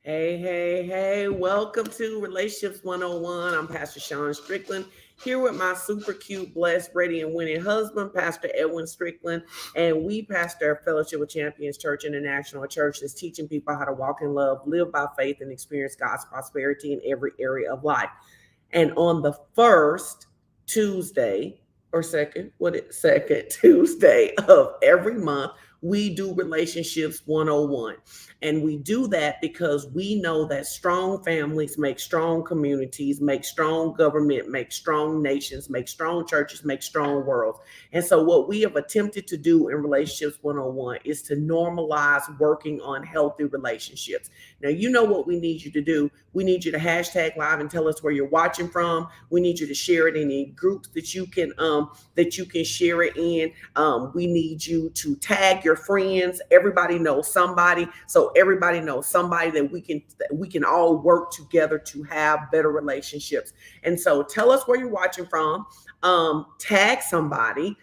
Hey, hey, hey, welcome to Relationships 101. I'm Pastor Sean Strickland here with my super cute, blessed, ready, and winning husband, Pastor Edwin Strickland. And we pastor Fellowship of Champions Church International, a church that's teaching people how to walk in love, live by faith, and experience God's prosperity in every area of life. And on the first Tuesday or second Tuesday of every month, we do Relationships 101. And we do that because we know that strong families make strong communities, make strong government, make strong nations, make strong churches, make strong worlds. And so, what we have attempted to do in Relationships 101 is to normalize working on healthy relationships. Now, you know what we need you to do. We need you to hashtag live and tell us where you're watching from. We need you to share it in any groups that you can share it in. We need you to tag your friends. Everybody knows somebody, so everybody knows somebody that we can all work together to have better relationships. And so, tell us where you're watching from. Tag somebody,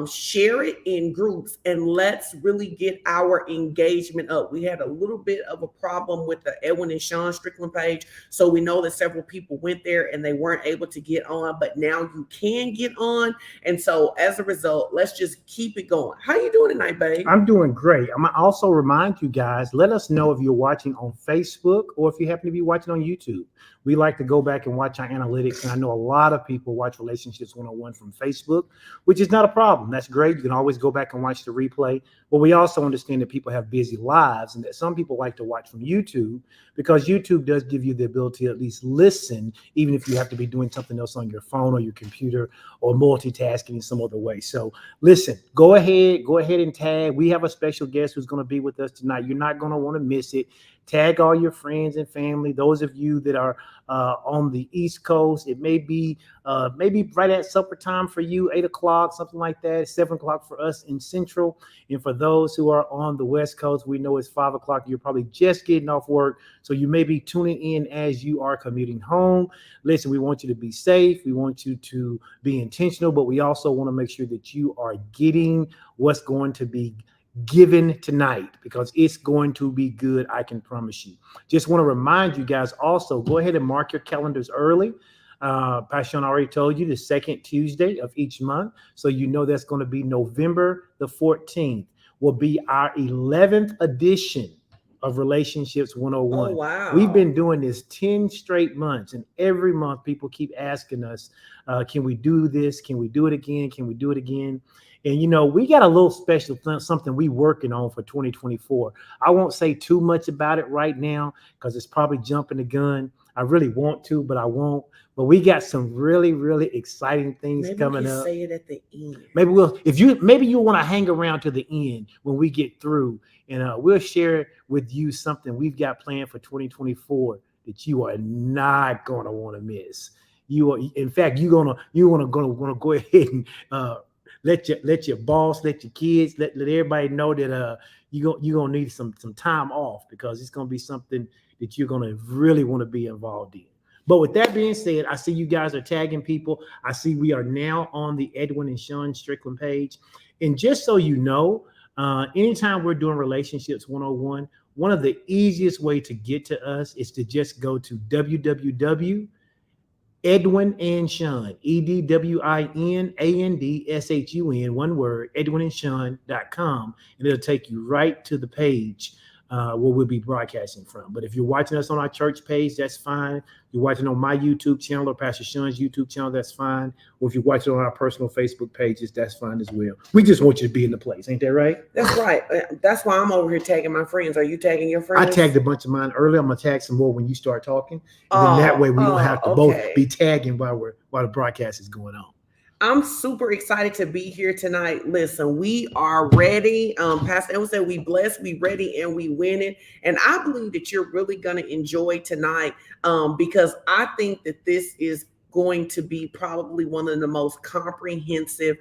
share it in groups, and let's really get our engagement up. We had a little bit of a problem with the Edwin and Sean Strickland page, so we know that several people went there and they weren't able to get on, but now you can get on. And so as a result, let's just keep it going. How you doing tonight, babe? I'm doing great. I'm gonna also remind you guys, let us know if you're watching on Facebook or if you happen to be watching on YouTube. We like to go back and watch our analytics, and I know a lot of people watch Relationships 101 from Facebook, which is not a problem. That's great. You can always go back and watch the replay. But we also understand that people have busy lives and that some people like to watch from YouTube because YouTube does give you the ability to at least listen, even if you have to be doing something else on your phone or your computer or multitasking in some other way. So listen, go ahead and tag. We have a special guest who's going to be with us tonight. You're not going to want to miss it. Tag all your friends and family. Those of you that are on the East Coast, it may be maybe right at supper time for you, 8 o'clock, something like that. 7 o'clock for us in Central. And for those who are on the West Coast, we know it's 5 o'clock. You're probably just getting off work. So you may be tuning in as you are commuting home. Listen, we want you to be safe. We want you to be intentional, but we also want to make sure that you are getting what's going to be given tonight because it's going to be good. I can promise you. Just want to remind you guys also, go ahead and mark your calendars early. Passion already told you the second Tuesday of each month. So you know that's going to be November the 14th will be our 11th edition of Relationships 101. Oh, wow. We've been doing this 10 straight months, and every month people keep asking us, can we do this? Can we do it again? Can we do it again? And, you know, we got a little special something we working on for 2024. I won't say too much about it right now because it's probably jumping the gun. I really want to, but I won't. But we got some really, really exciting things Maybe coming we can up. say it at the end. Maybe you want to hang around to the end when we get through, and we'll share with you something we've got planned for 2024 that you are not gonna want to miss. You are, in fact, you're gonna go ahead and let your boss, let your kids, let everybody know that you're gonna need some time off because it's gonna be something that you're gonna really want to be involved in. But with that being said, I see you guys are tagging people. I see we are now on the Edwin and Sean Strickland page. And just so you know, anytime we're doing Relationships 101, one of the easiest way to get to us is to just go to www. Edwin and Sean, EDWINANDSHUN, one word, edwinandsean.com, and it'll take you right to the page where we'll be broadcasting from. But if you're watching us on our church page, that's fine. If you're watching on my YouTube channel or Pastor Sean's YouTube channel, that's fine. Or if you're watching on our personal Facebook pages, that's fine as well. We just want you to be in the place. Ain't that right? That's right. That's why I'm over here tagging my friends. Are you tagging your friends? I tagged a bunch of mine earlier. I'm going to tag some more when you start talking. And then that way we don't have to both be tagging while the broadcast is going on. I'm super excited to be here tonight. Listen, we are ready. Pastor Edwin said we blessed, we ready, and we winning. And I believe that you're really going to enjoy tonight because I think that this is going to be probably one of the most comprehensive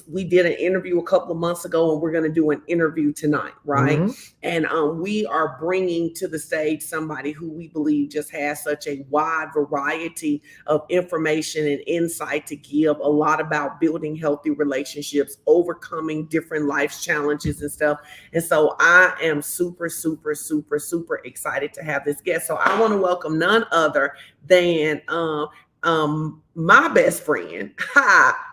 We did an interview a couple of months ago, and we're going to do an interview tonight, right? And we are bringing to the stage somebody who we believe just has such a wide variety of information and insight to give a lot about building healthy relationships, overcoming different life challenges and stuff. And so I am super, super, super, super excited to have this guest. So I want to welcome none other than my best friend,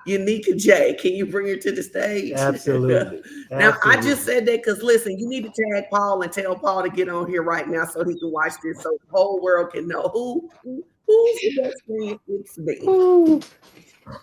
Unica J. Can you bring her to the stage? Absolutely. Now, I just said that because, listen, you need to tag Paul and tell Paul to get on here right now so he can watch this, so the whole world can know who's the best friend. It's me.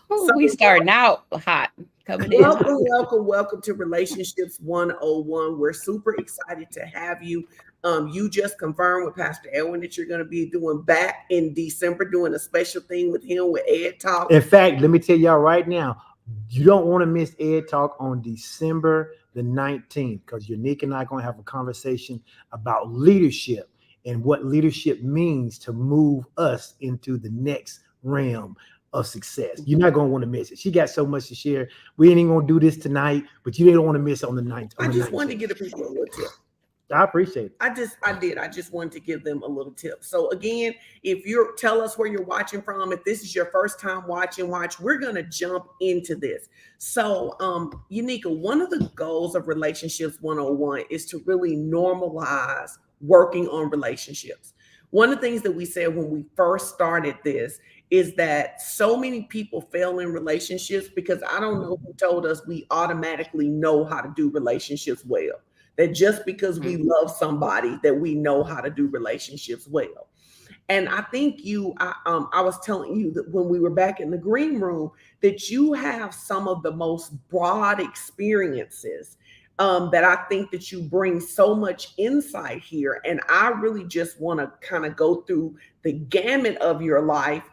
So we starting out hot. Welcome to Relationships 101. We're super excited to have you. You just confirmed with Pastor Edwin that you're going to be doing back in December, doing a special thing with him with Ed Talk. In fact, let me tell y'all right now, you don't want to miss Ed Talk on December the 19th, because Unique and I are going to have a conversation about leadership and what leadership means to move us into the next realm of success. You're not going to want to miss it. She got so much to share. We ain't even going to do this tonight, but you don't want to miss it on the 19th. I just wanted to get the people a little tip. I appreciate it. I just wanted to give them a little tip. So again, if you're, tell us where you're watching from. If this is your first time watching, we're going to jump into this. So, Unica, one of the goals of Relationships 101 is to really normalize working on relationships. One of the things that we said when we first started this is that so many people fail in relationships because I don't know who told us we automatically know how to do relationships well. That just because we love somebody that we know how to do relationships well. And I think I was telling you that when we were back in the green room, that you have some of the most broad experiences that I think that you bring so much insight here. And I really just want to kind of go through the gamut of your life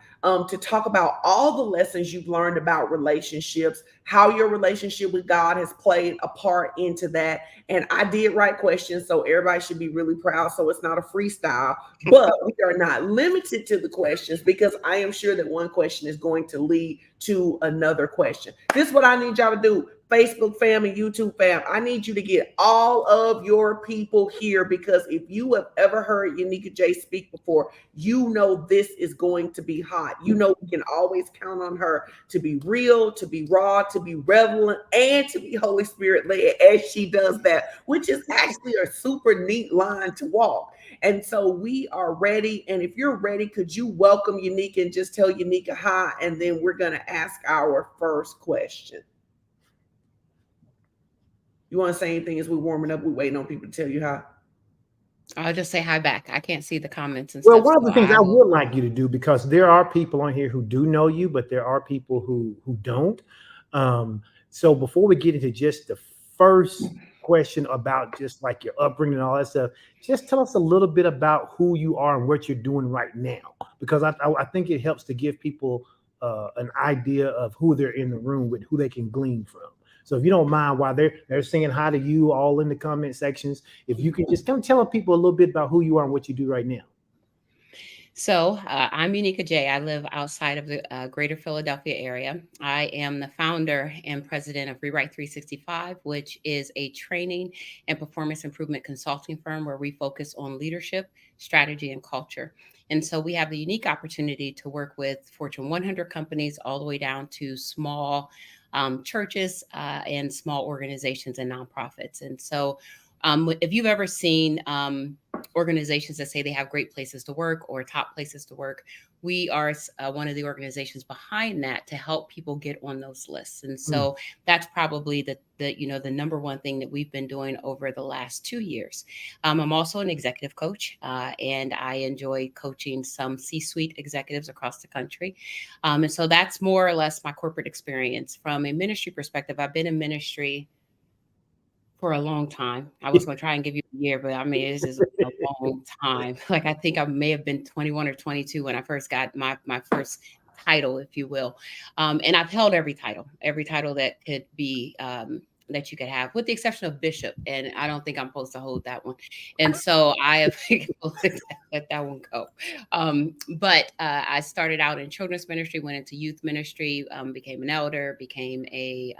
to talk about all the lessons you've learned about relationships, how your relationship with God has played a part into that. And I did write questions, so everybody should be really proud. So it's not a freestyle, but we are not limited to the questions because I am sure that one question is going to lead to another question. This is what I need y'all to do. Facebook fam and YouTube fam, I need you to get all of your people here, because if you have ever heard Unica J speak before, you know this is going to be hot. You know we can always count on her to be real, to be raw, to be relevant, and to be Holy Spirit led as she does that, which is actually a super neat line to walk. And so we are ready. And if you're ready, could you welcome Unica and just tell Unica hi, and then we're going to ask our first question. You want to say anything as we're warming up? We're waiting on people to tell you hi. I'll just say hi back. I can't see the comments and well, stuff. One of the things I would like you to do, because there are people on here who do know you, but there are people who don't. So before we get into just the first question about just like your upbringing and all that stuff, just tell us a little bit about who you are and what you're doing right now, because I think it helps to give people an idea of who they're in the room with, who they can glean from. So if you don't mind, while they're saying hi to you all in the comment sections, if you can just come tell people a little bit about who you are and what you do right now. So I'm Unica J. I live outside of the greater Philadelphia area. I am the founder and president of Rewrite 365, which is a training and performance improvement consulting firm where we focus on leadership, strategy, and culture. And so we have the unique opportunity to work with Fortune 100 companies all the way down to small churches and small organizations and nonprofits. And so if you've ever seen organizations that say they have great places to work or top places to work, we are one of the organizations behind that to help people get on those lists. And so that's probably the number one thing that we've been doing over the last 2 years. I'm also an executive coach, and I enjoy coaching some C-suite executives across the country. And so that's more or less my corporate experience. From a ministry perspective, I've been in ministry for a long time. I was going to try and give you a year, but I mean, it's just a long time. Like, I think I may have been 21 or 22 when I first got my first title, if you will. And I've held every title that could be that you could have, with the exception of bishop. And I don't think I'm supposed to hold that one. And so I have let that one go. But I started out in children's ministry, went into youth ministry, became an elder, became a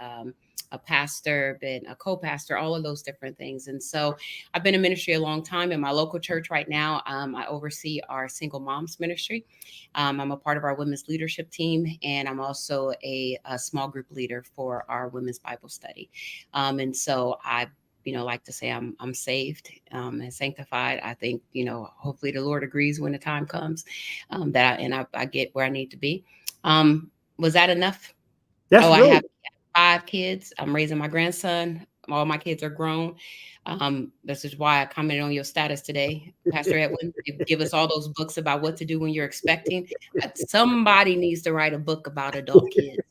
pastor, been a co-pastor, all of those different things. And so I've been in ministry a long time. In my local church right now, I oversee our single moms ministry. I'm a part of our women's leadership team, and I'm also a small group leader for our women's Bible study. And so I like to say I'm saved and sanctified. I think, hopefully the Lord agrees when the time comes that I get where I need to be. Was that enough? That's I great. have 5 kids. I'm raising my grandson. All my kids are grown. This is why I commented on your status today, Pastor Edwin. You give us all those books about what to do when you're expecting. Somebody needs to write a book about adult kids.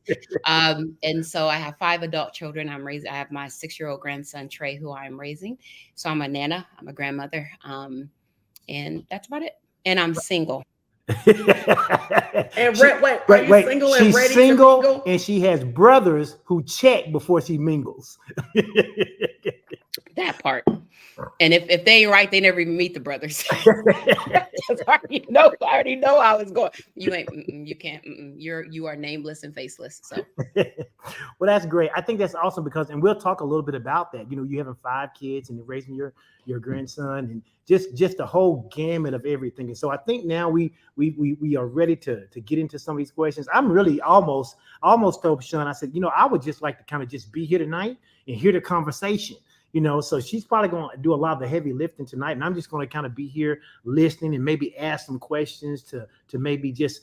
And so I have 5 adult children I'm raising. I have my 6-year-old grandson, Trey, who I'm raising. So I'm a nana. I'm a grandmother. And that's about it. And I'm single. And wait, are you single and she's ready single, to mingle? and she has brothers who check before she mingles. That part. And if they ain't right, they never even meet the brothers. I already know how it's going. You ain't, you can't. You are nameless and faceless. So, well, that's great. I think that's awesome because, and we'll talk a little bit about that. You having 5 kids and you're raising your grandson, and just the whole gamut of everything. And so I think now we are ready to get into some of these questions. I'm really almost told Sean, I said, I would just like to kind of just be here tonight and hear the conversation. So she's probably going to do a lot of the heavy lifting tonight, and I'm just going to kind of be here listening and maybe ask some questions to maybe just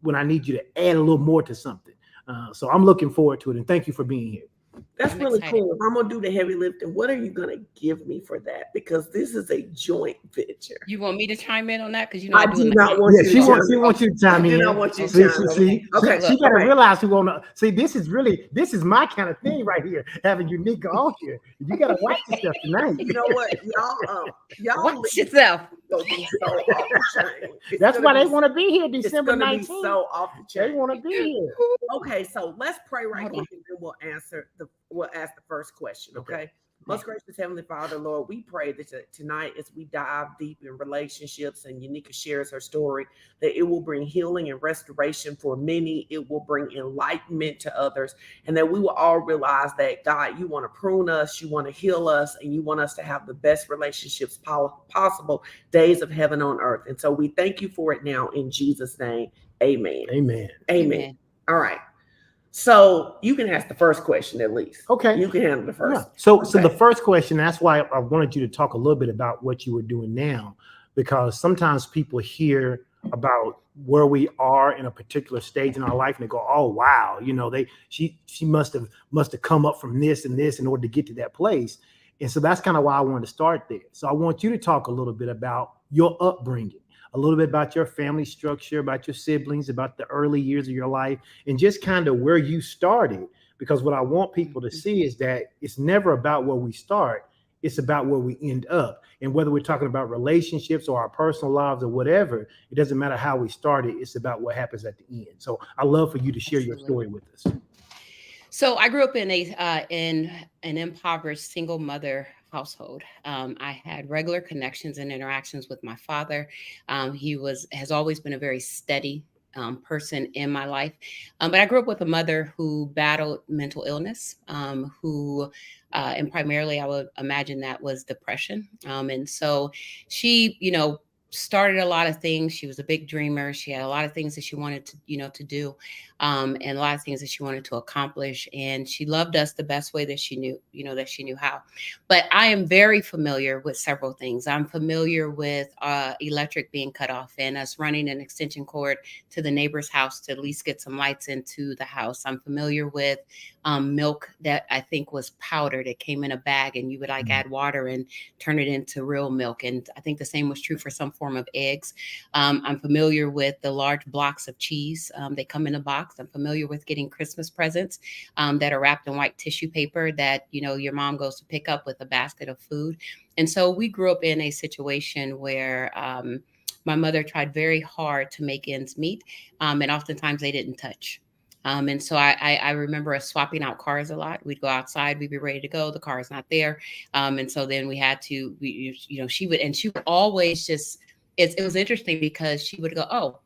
when I need you to add a little more to something. So I'm looking forward to it, and thank you for being here. That's really cool. If I'm gonna do the heavy lifting, what are you gonna give me for that? Because this is a joint venture. You want me to chime in on that? Because I do not want you. She wants you to chime in. I do not want you to chime in. Okay, she got to realize who want to see. This is my kind of thing right here. Having Unica on here, you got to watch yourself tonight. You know what, y'all watch yourself. That's why they want to be here December 19th. So off the chain. They want to be here. Okay, so let's pray right here, and then we'll ask the first question. Okay. Most gracious Heavenly Father, Lord, we pray that tonight, as we dive deep in relationships and Unica shares her story, that it will bring healing and restoration for many. It will bring enlightenment to others, and that we will all realize that, God, you want to prune us, you want to heal us, and you want us to have the best relationships possible, days of heaven on earth. And so we thank you for it now in Jesus' name. Amen. Amen. Amen. All right. So you can ask the first question at least. Okay. You can handle the first. Yeah. So the first question, that's why I wanted you to talk a little bit about what you were doing now, because sometimes people hear about where we are in a particular stage in our life and they go, oh, wow, she must have come up from this and this in order to get to that place. And so that's kind of why I wanted to start there. So I want you to talk a little bit about your upbringing, a little bit about your family structure, about your siblings, about the early years of your life, and just kind of where you started. Because what I want people to see is that it's never about where we start. It's about where we end up. And whether we're talking about relationships or our personal lives or whatever, it doesn't matter how we started. It's about what happens at the end. So I love for you to share your story with us. So I grew up in an impoverished single mother household. I had regular connections and interactions with my father. He has always been a very steady person in my life. But I grew up with a mother who battled mental illness, and primarily I would imagine that was depression. And so she, started a lot of things. She was a big dreamer. She had a lot of things that she wanted to do, and a lot of things that she wanted to accomplish. And she loved us the best way that she knew, that she knew how. But I am very familiar with several things. I'm familiar with electric being cut off and us running an extension cord to the neighbor's house to at least get some lights into the house. I'm familiar with milk that I think was powdered. It came in a bag and you would add water and turn it into real milk. And I think the same was true for some form of eggs. I'm familiar with the large blocks of cheese. They come in a box. I'm familiar with getting Christmas presents that are wrapped in white tissue paper that, your mom goes to pick up with a basket of food. And so we grew up in a situation where my mother tried very hard to make ends meet. And oftentimes they didn't touch. And so I remember us swapping out cars a lot. We'd go outside, we'd be ready to go. The car's not there. And so then we had to, she would always just, it was interesting because she would go, oh,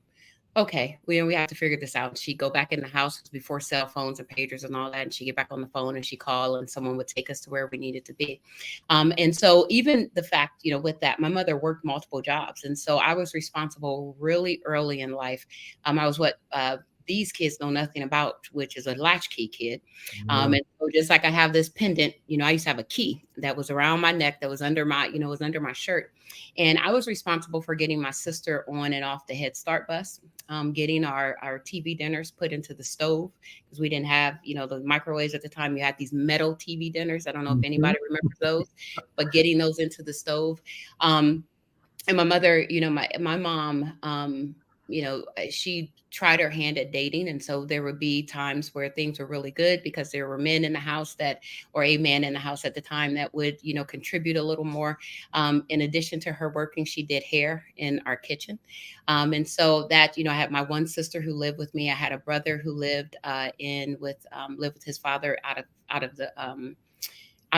okay, we have to figure this out. She'd go back in the house before cell phones and pagers and all that. And she'd get back on the phone and she'd call and someone would take us to where we needed to be. And so even the fact, with that, my mother worked multiple jobs. And so I was responsible really early in life. I was what these kids know nothing about, which is a latchkey kid. And so just like I have this pendant, I used to have a key that was around my neck that was under my, was under my shirt. And I was responsible for getting my sister on and off the Head Start bus, getting our TV dinners put into the stove because we didn't have, the microwaves at the time. You had these metal TV dinners. I don't know if anybody remembers those, but getting those into the stove. And my mother, my mom, she tried her hand at dating. And so there would be times where things were really good because there were men in the house or a man in the house at the time that would, contribute a little more. In addition to her working, she did hair in our kitchen. And so that, I had my one sister who lived with me. I had a brother who lived lived with his father out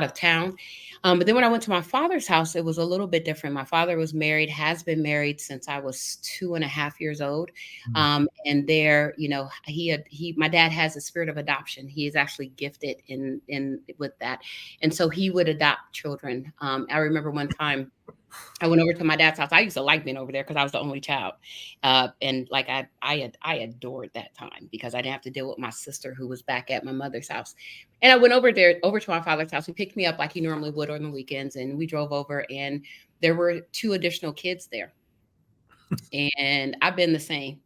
of town. But then when I went to my father's house, it was a little bit different. My father was married, has been married since I was 2.5 years old. And there, my dad has a spirit of adoption. He is actually gifted in with that. And so he would adopt children. I remember one time I went over to my dad's house. I used to like being over there because I was the only child. And like I adored that time because I didn't have to deal with my sister who was back at my mother's house. And I went over to my father's house. He picked me up like he normally would on the weekends. And we drove over and there were 2 additional kids there. And I've been the same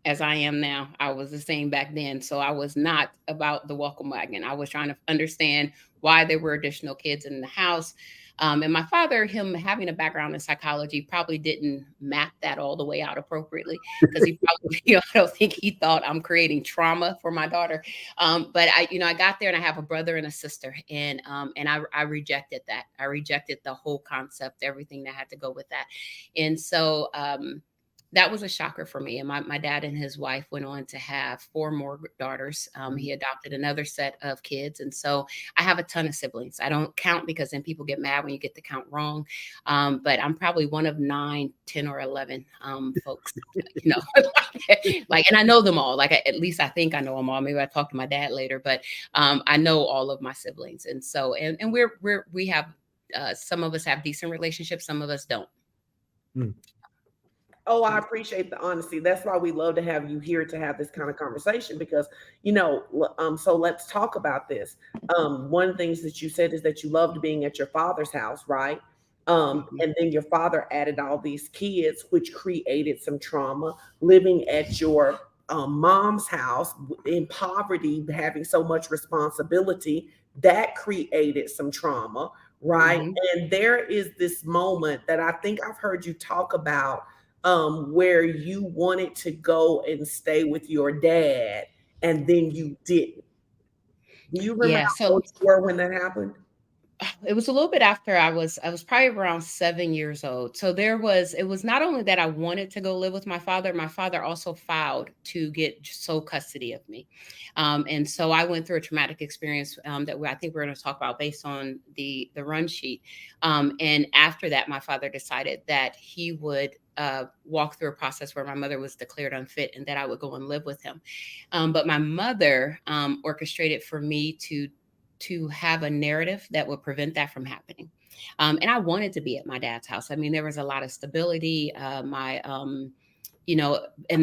as I am now. I was the same back then. So I was not about the welcome wagon. I was trying to understand why there were additional kids in the house. And my father, him having a background in psychology, probably didn't map that all the way out appropriately because he probably, I don't think he thought I'm creating trauma for my daughter. But I got there and I have a brother and a sister, and I rejected that. I rejected the whole concept, everything that had to go with that, and so. That was a shocker for me. And my dad and his wife went on to have 4 more daughters. He adopted another set of kids. And so I have a ton of siblings. I don't count because then people get mad when you get the count wrong. But I'm probably one of 9, 10 or 11 folks, and I know them all. At least I think I know them all. Maybe I talk to my dad later, but I know all of my siblings. And so, and we have, some of us have decent relationships. Some of us don't. Oh, I appreciate the honesty. That's why we love to have you here to have this kind of conversation because, so let's talk about this. One of the things that you said is that you loved being at your father's house, right? And then your father added all these kids, which created some trauma. Living at your mom's house in poverty, having so much responsibility, that created some trauma, right? And there is this moment that I think I've heard you talk about where you wanted to go and stay with your dad and then you didn't. Do you remember how old you were when that happened? It was a little bit after I was probably around 7 years old. So it was not only that I wanted to go live with my father also filed to get sole custody of me. And so I went through a traumatic experience that I think we're going to talk about based on the run sheet. And after that, my father decided that he would walk through a process where my mother was declared unfit and that I would go and live with him. But my mother orchestrated for me to have a narrative that would prevent that from happening. And I wanted to be at my dad's house. I mean, there was a lot of stability. And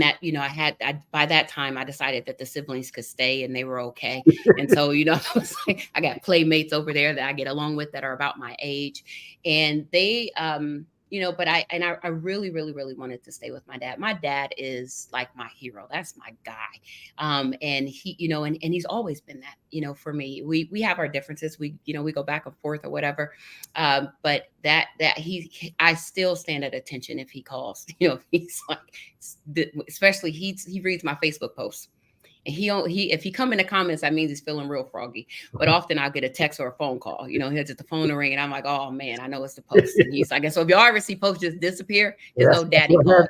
that, by that time I decided that the siblings could stay and they were okay. And so, I got playmates over there that I get along with that are about my age. And they, but I really, really, really wanted to stay with my dad. My dad is like my hero. That's my guy. And he, and he's always been that, for me. We have our differences. We go back and forth or whatever. But I still stand at attention if he calls, he's like, especially he reads my Facebook posts. And if he come in the comments, that means he's feeling real froggy. But often I'll get a text or a phone call. He'll hit the phone to ring, and I'm like, oh man, I know it's the post. And he's like, so if y'all ever see posts just disappear, just know daddy called.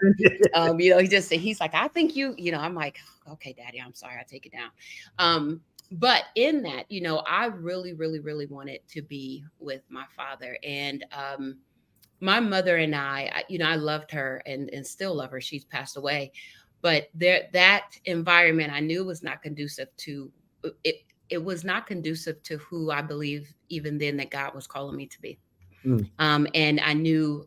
He's like, I think I'm like, okay, daddy, I'm sorry, I take it down. But in that, I really, really, really wanted to be with my father. And my mother and I loved her and still love her. She's passed away. But that environment I knew was not conducive to it. It was not conducive to who I believe even then that God was calling me to be. And I knew,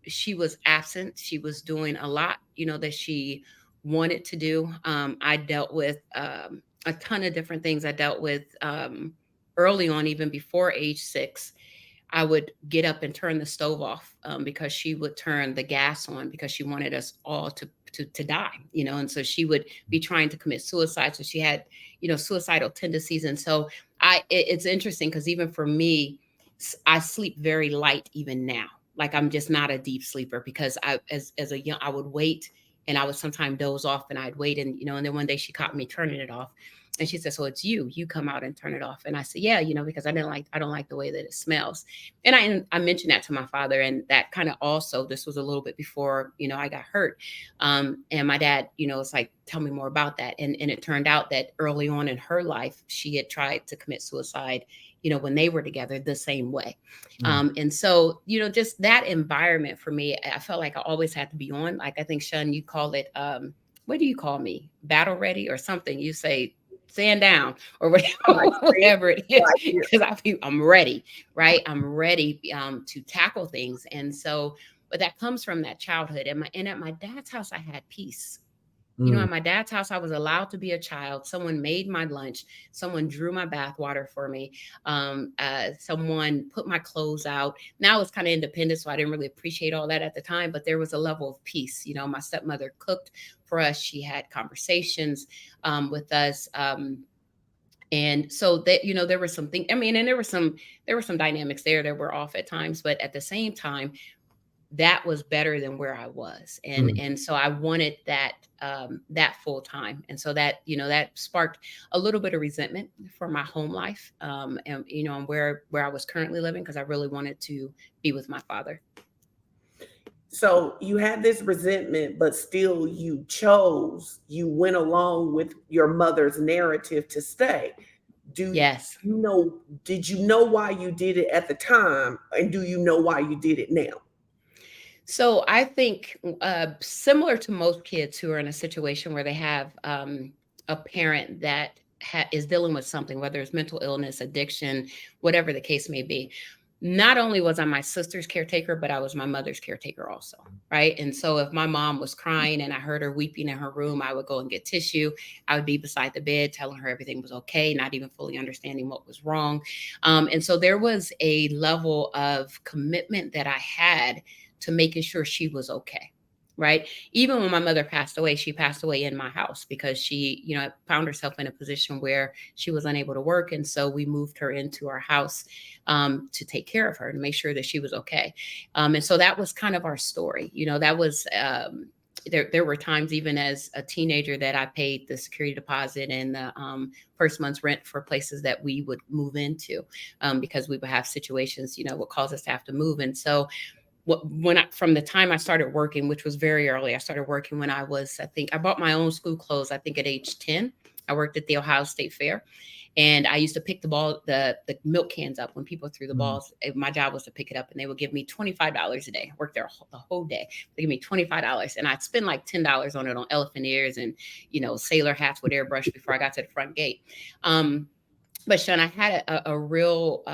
she was absent. She was doing a lot, that she wanted to do. I dealt with a ton of different things. I dealt with early on, even before age 6. I would get up and turn the stove off because she would turn the gas on because she wanted us all to die, and so she would be trying to commit suicide. So she had, suicidal tendencies. And so it's interesting because even for me, I sleep very light even now. Like I'm just not a deep sleeper because as a young, I would wait and I would sometimes doze off and I'd wait and then one day she caught me turning it off. And she said, so it's you come out and turn it off. And I said, yeah, because I don't like the way that it smells. And I mentioned that to my father. And that kind of also, this was a little bit before, I got hurt. And my dad, was like, tell me more about that. And it turned out that early on in her life, she had tried to commit suicide, when they were together the same way. And so, just that environment for me, I felt like I always had to be on. Like, I think, Sean, you call it, what do you call me? Battle ready or something? You say, stand down or whatever it is, because I'm ready, right? I'm ready to tackle things. And so, but that comes from that childhood. And at my dad's house, I had peace. At my dad's house, I was allowed to be a child. Someone made my lunch. Someone drew my bath water for me. Someone put my clothes out. Now it's kind of independent, so I didn't really appreciate all that at the time, but there was a level of peace. My stepmother cooked for us. She had conversations with us. And so that, there were some things, and there were some dynamics there that were off at times, but at the same time, that was better than where I was. And so I wanted that full time. And so that, that sparked a little bit of resentment for my home life, and where I was currently living, because I really wanted to be with my father. So you had this resentment, but still you went along with your mother's narrative to stay. Yes. Did you know why you did it at the time? And do you know why you did it now? So I think similar to most kids who are in a situation where they have a parent that is dealing with something, whether it's mental illness, addiction, whatever the case may be. Not only was I my sister's caretaker, but I was my mother's caretaker also, right? And so if my mom was crying and I heard her weeping in her room, I would go and get tissue. I would be beside the bed telling her everything was okay, not even fully understanding what was wrong. And so there was a level of commitment that I had to making sure she was okay. Right. Even when my mother passed away, she passed away in my house because she, found herself in a position where she was unable to work. And so we moved her into our house to take care of her, to make sure that she was okay. And so that was kind of our story. That was there were times even as a teenager that I paid the security deposit and the first month's rent for places that we would move into because we would have situations, what caused us to have to move. And so from the time I started working, which was very early, I started working when I bought my own school clothes, I think at age 10. I worked at the Ohio State Fair, and I used to pick the milk cans up when people threw the balls. My job was to pick it up, and they would give me $25 a day. I worked there the whole day. They give me $25, and I'd spend like $10 on it on elephant ears and, sailor hats with airbrush before I got to the front gate. But Sean, I had a real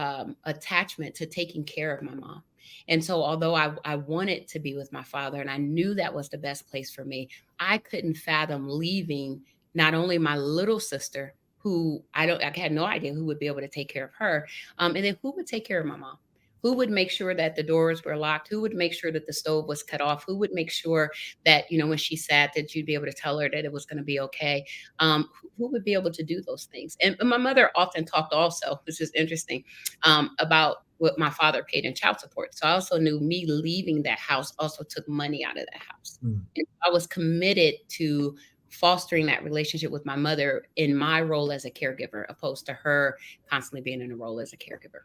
attachment to taking care of my mom. And so although I wanted to be with my father and I knew that was the best place for me, I couldn't fathom leaving not only my little sister, who I had no idea who would be able to take care of her. And then who would take care of my mom? Who would make sure that the doors were locked? Who would make sure that the stove was cut off? Who would make sure that, when she sat, that you'd be able to tell her that it was going to be okay? Who would be able to do those things? And my mother often talked also, this is interesting, about what my father paid in child support. So I also knew me leaving that house also took money out of that house. And I was committed to fostering that relationship with my mother in my role as a caregiver, opposed to her constantly being in a role as a caregiver.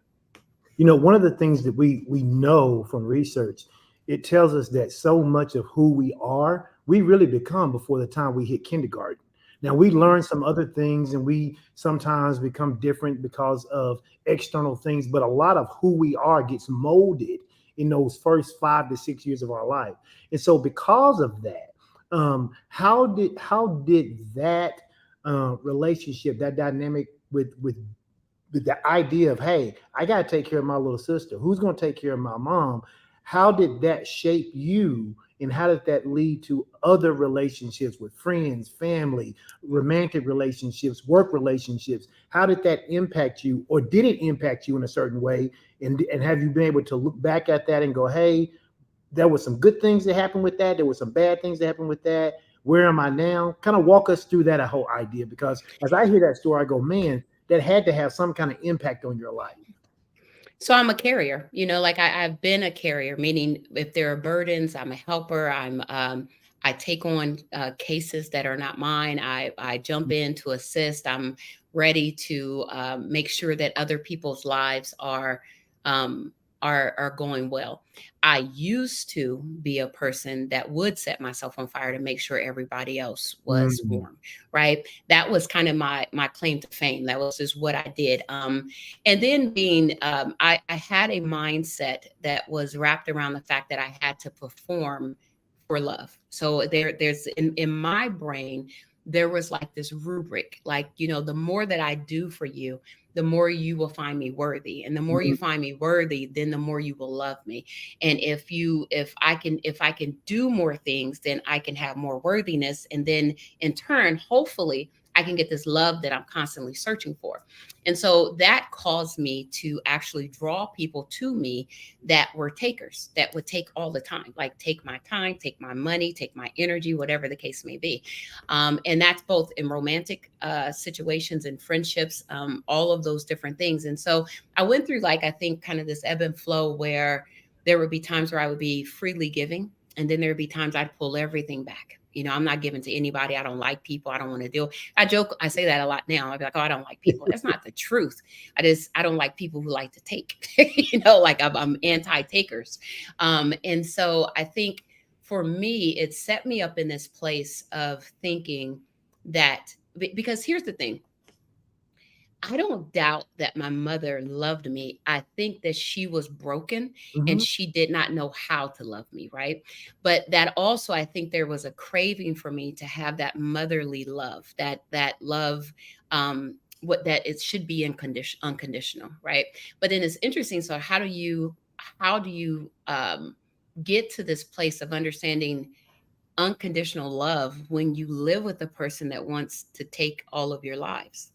You know, one of the things that we know from research, it tells us that so much of who we are, we really become before the time we hit kindergarten. Now, we learn some other things and we sometimes become different because of external things, but a lot of who we are gets molded in those first 5 to 6 years of our life. And so because of that, how did that relationship, that dynamic with the idea of, hey, I got to take care of my little sister, who's going to take care of my mom, how did that shape you, and how did that lead to other relationships with friends, family, romantic relationships, work relationships? How did that impact you, or did it impact you in a certain way? And have you been able to look back at that and go, hey, there were some good things that happened with that, there were some bad things that happened with that, where am I now? Kind of walk us through that whole idea, because as I hear that story, I go, man, that had to have some kind of impact on your life. So I'm a carrier, like I've been a carrier, meaning if there are burdens, I'm a helper. I take on cases that are not mine. I jump in to assist. I'm ready to make sure that other people's lives are going well. I used to be a person that would set myself on fire to make sure everybody else was warm, right? That was kind of my claim to fame. That was just what I did. And then I had a mindset that was wrapped around the fact that I had to perform for love. So there's in my brain, there was like this rubric, like, the more that I do for you, the more you will find me worthy. And the more you find me worthy, then the more you will love me. And if I can do more things, then I can have more worthiness. And then in turn, hopefully I can get this love that I'm constantly searching for. And so that caused me to actually draw people to me that were takers, that would take all the time, like take my time, take my money, take my energy, whatever the case may be. And that's both in romantic situations and friendships, all of those different things. And so I went through, like, I think kind of this ebb and flow where there would be times where I would be freely giving. And then there would be times I'd pull everything back. I'm not giving to anybody. I don't like people. I don't want to deal. I joke. I say that a lot now. I'd be like, oh, I don't like people. That's not the truth. I don't like people who like to take, like I'm anti-takers. And so I think for me, it set me up in this place of thinking that, because here's the thing. I don't doubt that my mother loved me. I think that she was broken and she did not know how to love me, right? But that also, I think there was a craving for me to have that motherly love, that love, that it should be unconditional, right? But then it's interesting. So how do you get to this place of understanding unconditional love when you live with a person that wants to take all of your lives?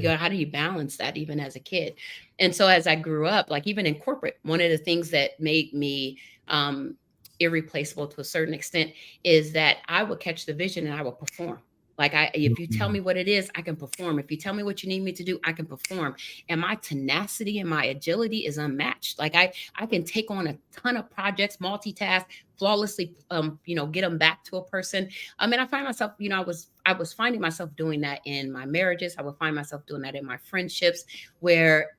How do you balance that even as a kid? And so as I grew up, like even in corporate, one of the things that made me irreplaceable to a certain extent is that I would catch the vision and I would perform. Like if you tell me what it is, I can perform. If you tell me what you need me to do, I can perform. And my tenacity and my agility is unmatched. Like I can take on a ton of projects, multitask, flawlessly, get them back to a person. I mean, I find myself, I was finding myself doing that in my marriages. I would find myself doing that in my friendships, where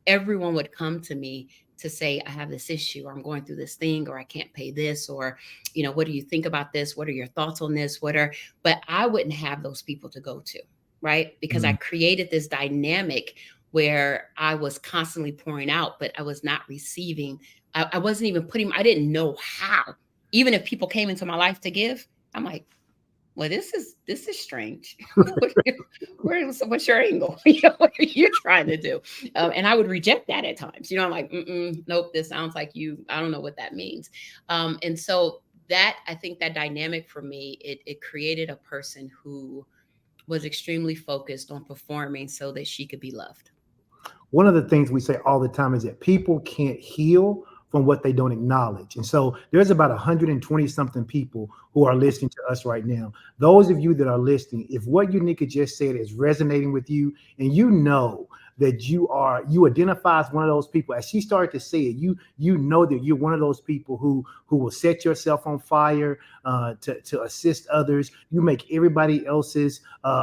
everyone would come to me to say, I have this issue, or I'm going through this thing, or I can't pay this, or, what do you think about this? What are your thoughts on this? But I wouldn't have those people to go to, right? Because I created this dynamic where I was constantly pouring out, but I was not receiving. I wasn't even I didn't know how. Even if people came into my life to give, I'm like, well, this is strange. What's your angle? What are you trying to do? And I would reject that at times. I'm like, nope, this sounds like you. I don't know what that means. And so that, I think that dynamic for me, it created a person who was extremely focused on performing so that she could be loved. One of the things we say all the time is that people can't heal from what they don't acknowledge. And so there's about 120 something people who are listening to us right now. Those of you that are listening, if what Unika just said is resonating with you, and that you identify as one of those people. As she started to say it, you know that you're one of those people who will set yourself on fire to assist others. You make everybody else's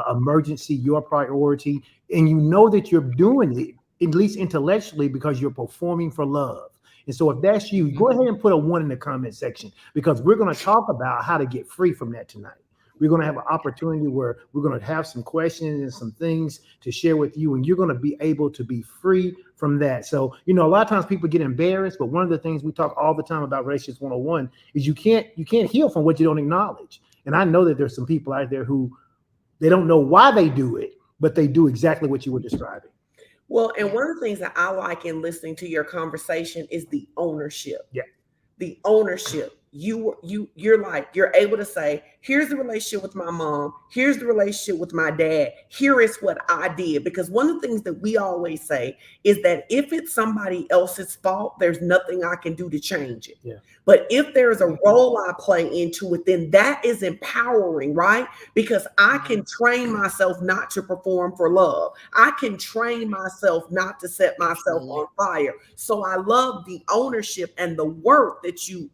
emergency your priority, and you know that you're doing it, at least intellectually, because you're performing for love. And so if that's you, go ahead and put a 1 in the comment section, because we're going to talk about how to get free from that tonight. We're going to have an opportunity where we're going to have some questions and some things to share with you, and you're going to be able to be free from that. So, a lot of times people get embarrassed, but one of the things we talk all the time about Relationships 101 is you can't heal from what you don't acknowledge. And I know that there's some people out there who they don't know why they do it, but they do exactly what you were describing. Well, and one of the things that I like in listening to your conversation is the ownership. Yeah. The ownership. You're able to say, here's the relationship with my mom, here's the relationship with my dad, here is what I did. Because one of the things that we always say is that if it's somebody else's fault, there's nothing I can do to change it. Yeah. But if there's a role I play into it, then that is empowering, right? Because I can train myself not to perform for love. I can train myself not to set myself on fire. So I love the ownership and the work that you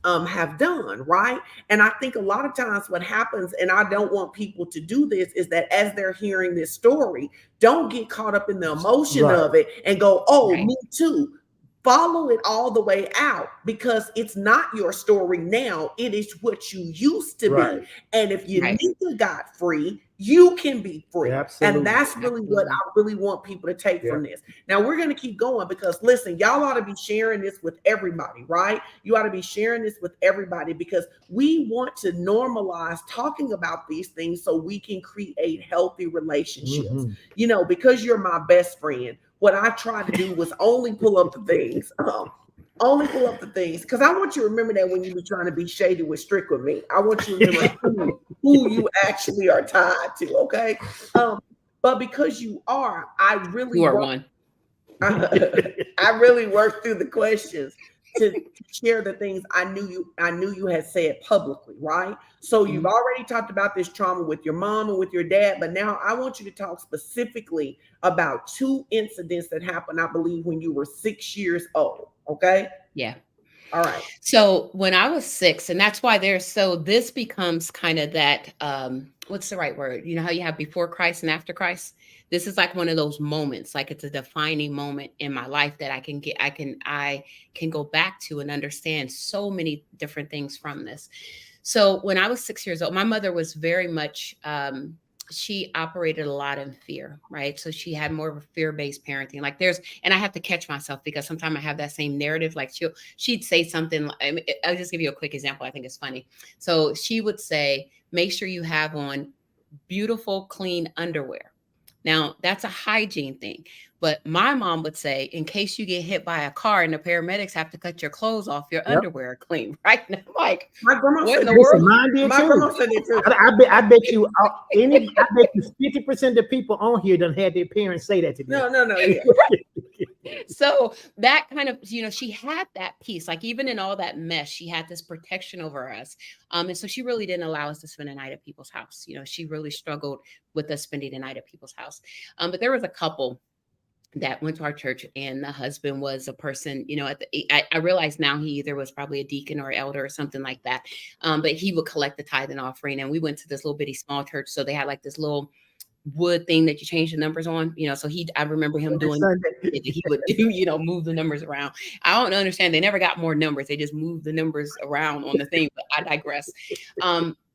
have done, right? And I think a lot of times what happens, and I don't want people to do this, is that as they're hearing this story, don't get caught up in the emotion of it and go, oh, me too. Follow it all the way out, because it's not your story now. It is what you used to be. And if you nigga got free, you can be free. Absolutely. And that's really what I really want people to take from this. Now we're going to keep going, because listen, y'all ought to be sharing this with everybody, right? You ought to be sharing this with everybody, because we want to normalize talking about these things so we can create healthy relationships. Because you're my best friend, what I tried to do was only pull up the things. Because I want you to remember that when you were trying to be shady with Strick with me. I want you to remember who you actually are tied to, okay? But because you are, I really worked through the questions to share the things I knew you had said publicly, right? So you've already talked about this trauma with your mom and with your dad, but now I want you to talk specifically about 2 incidents that happened, I believe, when you were 6 years old. Okay. Yeah. All right. So when I was 6, and that's why this becomes kind of that, what's the right word? You know how you have before Christ and after Christ? This is like one of those moments, like it's a defining moment in my life that I can go back to and understand so many different things from this. So when I was 6 years old, my mother was very much, she operated a lot in fear, right? So she had more of a fear-based parenting. Like and I have to catch myself, because sometimes I have that same narrative. Like she'd say something. I'll just give you a quick example. I think it's funny. So she would say, make sure you have on beautiful, clean underwear. Now, that's a hygiene thing. But my mom would say, in case you get hit by a car and the paramedics have to cut your clothes off, your underwear are clean, right? And I'm like, my grandma what in said the world? My grandma said it too. I bet you 50% of the people on here done had their parents say that to them. No. Yeah. So that kind of, she had that piece, like even in all that mess, she had this protection over us. And so she really didn't allow us to spend a night at people's house. She really struggled with us spending a night at people's house. But there was a couple that went to our church, and the husband was a person, I realize now he either was probably a deacon or elder or something like that. But he would collect the tithe and offering. And we went to this little bitty small church. So they had like this little wood thing that you change the numbers on, so I remember him doing he would do, move the numbers around. I don't understand. They never got more numbers. They just moved the numbers around on the thing, but I digress.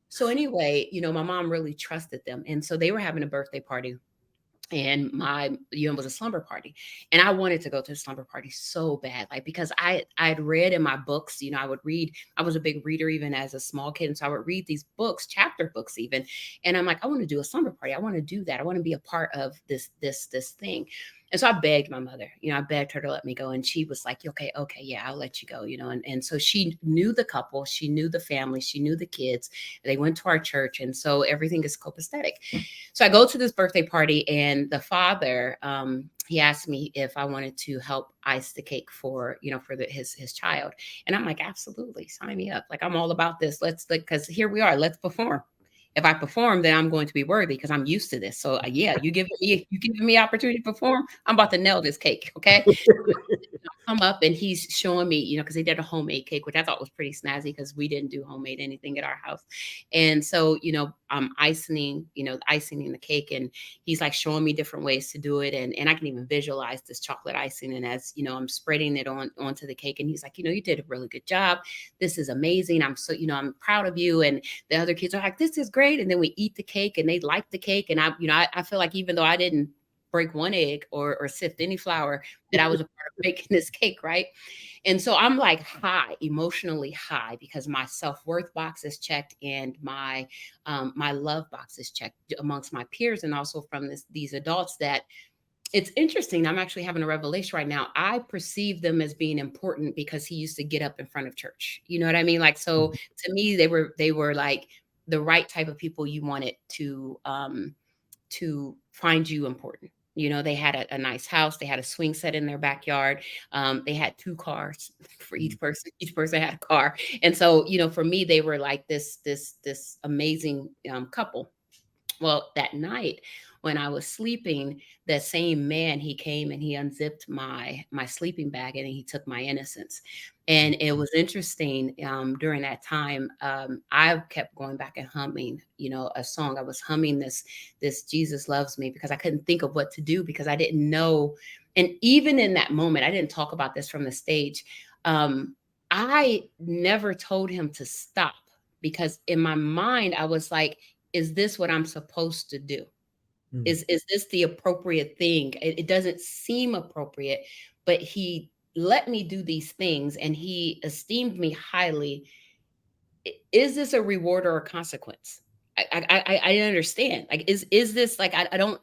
So anyway, my mom really trusted them. And so they were having a birthday party, and my was a slumber party, and I wanted to go to the slumber party so bad, like because I'd read in my books, I would read. I was a big reader even as a small kid, and so I would read these books, chapter books even, and I'm like, I want to do a slumber party. I want to do that. I want to be a part of this thing. And so I begged my mother, I begged her to let me go. And she was like, okay, yeah, I'll let you go, and so she knew the couple, she knew the family, she knew the kids. They went to our church. And so everything is copacetic. So I go to this birthday party, and the father, he asked me if I wanted to help ice the cake for his child. And I'm like, absolutely, sign me up. Like, I'm all about this. Because here we are, let's perform. if I perform, then I'm going to be worthy because I'm used to this. So yeah, you giving me opportunity to perform, I'm about to nail this cake. Okay. Come up and he's showing me, because they did a homemade cake, which I thought was pretty snazzy because we didn't do homemade anything at our house. And so, I'm icing the cake, and he's like showing me different ways to do it. And I can even visualize this chocolate icing. And as I'm spreading it onto the cake, and he's like, you did a really good job. This is amazing. I'm so, I'm proud of you. And the other kids are like, this is great. And then we eat the cake and they like the cake. And I feel like even though I didn't break one egg or sift any flour, that I was a part of making this cake, right? And so I'm like emotionally high, because my self-worth box is checked and my love box is checked amongst my peers, and also from these adults that it's interesting. I'm actually having a revelation right now. I perceive them as being important because he used to get up in front of church. You know what I mean? Like, so to me, they were like the right type of people you wanted to find you important. They had a nice house. They had a swing set in their backyard. They had 2 cars for each person. Each person had a car. And so, for me, they were like this amazing couple. Well, that night when I was sleeping, that same man, he came and he unzipped my sleeping bag and he took my innocence. And it was interesting. During that time, I kept going back and humming, a song. I was humming this Jesus Loves Me, because I couldn't think of what to do, because I didn't know. And even in that moment, I didn't talk about this from the stage. I never told him to stop, because in my mind, I was like, is this what I'm supposed to do? Is this the appropriate thing? It doesn't seem appropriate, but he let me do these things and he esteemed me highly. Is this a reward or a consequence? I didn't understand. Like, is this like, I don't,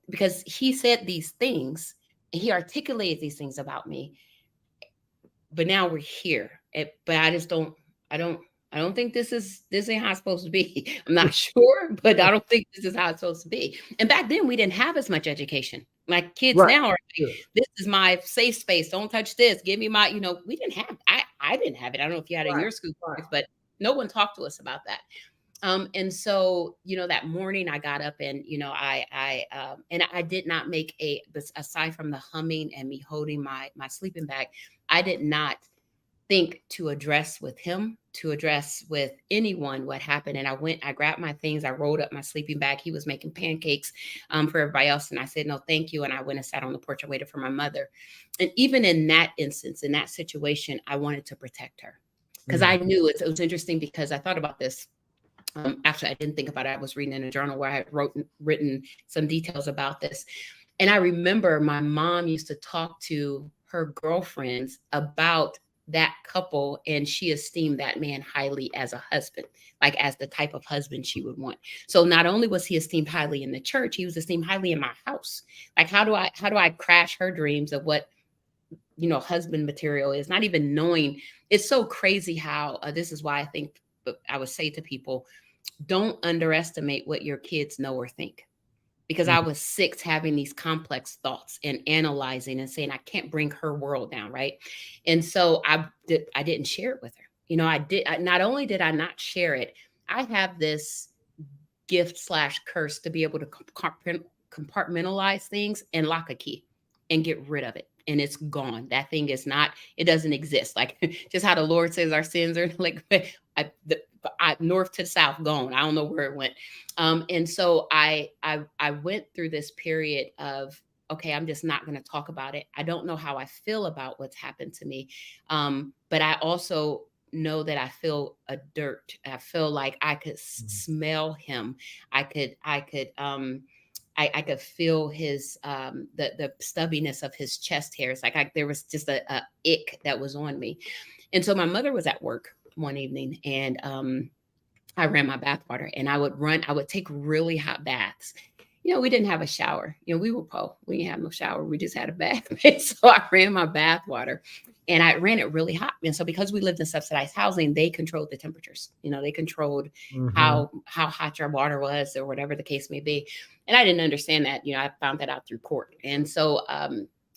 because he said these things and he articulated these things about me, but now we're here. But I don't think this ain't how it's supposed to be. I'm not sure, but I don't think this is how it's supposed to be. And back then we didn't have as much education. My kids now are like, this is my safe space. Don't touch this. Give me my, we didn't have, I didn't have it. I don't know if you had it in your school, but no one talked to us about that. And so, that morning I got up and, I did not make aside from the humming and me holding my sleeping bag, I did not think to address with him, to address with anyone what happened. And I grabbed my things, I rolled up my sleeping bag. He was making pancakes for everybody else. And I said, no, thank you. And I went and sat on the porch and waited for my mother. And even in that instance, in that situation, I wanted to protect her, because I knew it was interesting, because I thought about this. Actually, I didn't think about it. I was reading in a journal where I had written some details about this. And I remember my mom used to talk to her girlfriends about that couple, and she esteemed that man highly as a husband, like as the type of husband she would want. So not only was he esteemed highly in the church, he was esteemed highly in my house. Like, how do I crash her dreams of what, husband material is, not even knowing? It's so crazy how this is why I think I would say to people, don't underestimate what your kids know or think. Because I was 6 having these complex thoughts and analyzing and saying, I can't bring her world down. Right. And so I didn't share it with her. Not only did I not share it, I have this gift / curse to be able to compartmentalize things and lock a key and get rid of it. And it's gone. That thing is not, it doesn't exist. Like, just how the Lord says our sins are like, north to south gone. I don't know where it went. And so I went through this period of, okay, I'm just not going to talk about it. I don't know how I feel about what's happened to me. But I also know that I feel a dirt. I feel like I could smell him. I could feel his the stubbiness of his chest hairs. Like there was just a ick that was on me. And so my mother was at work one evening, and I ran my bathwater, and I would take really hot baths. We didn't have a shower. We were poor. We didn't have no shower. We just had a bath. And so I ran my bathwater, and I ran it really hot. And so because we lived in subsidized housing, they controlled the temperatures. They controlled how hot your water was, or whatever the case may be. And I didn't understand that. I found that out through court. And so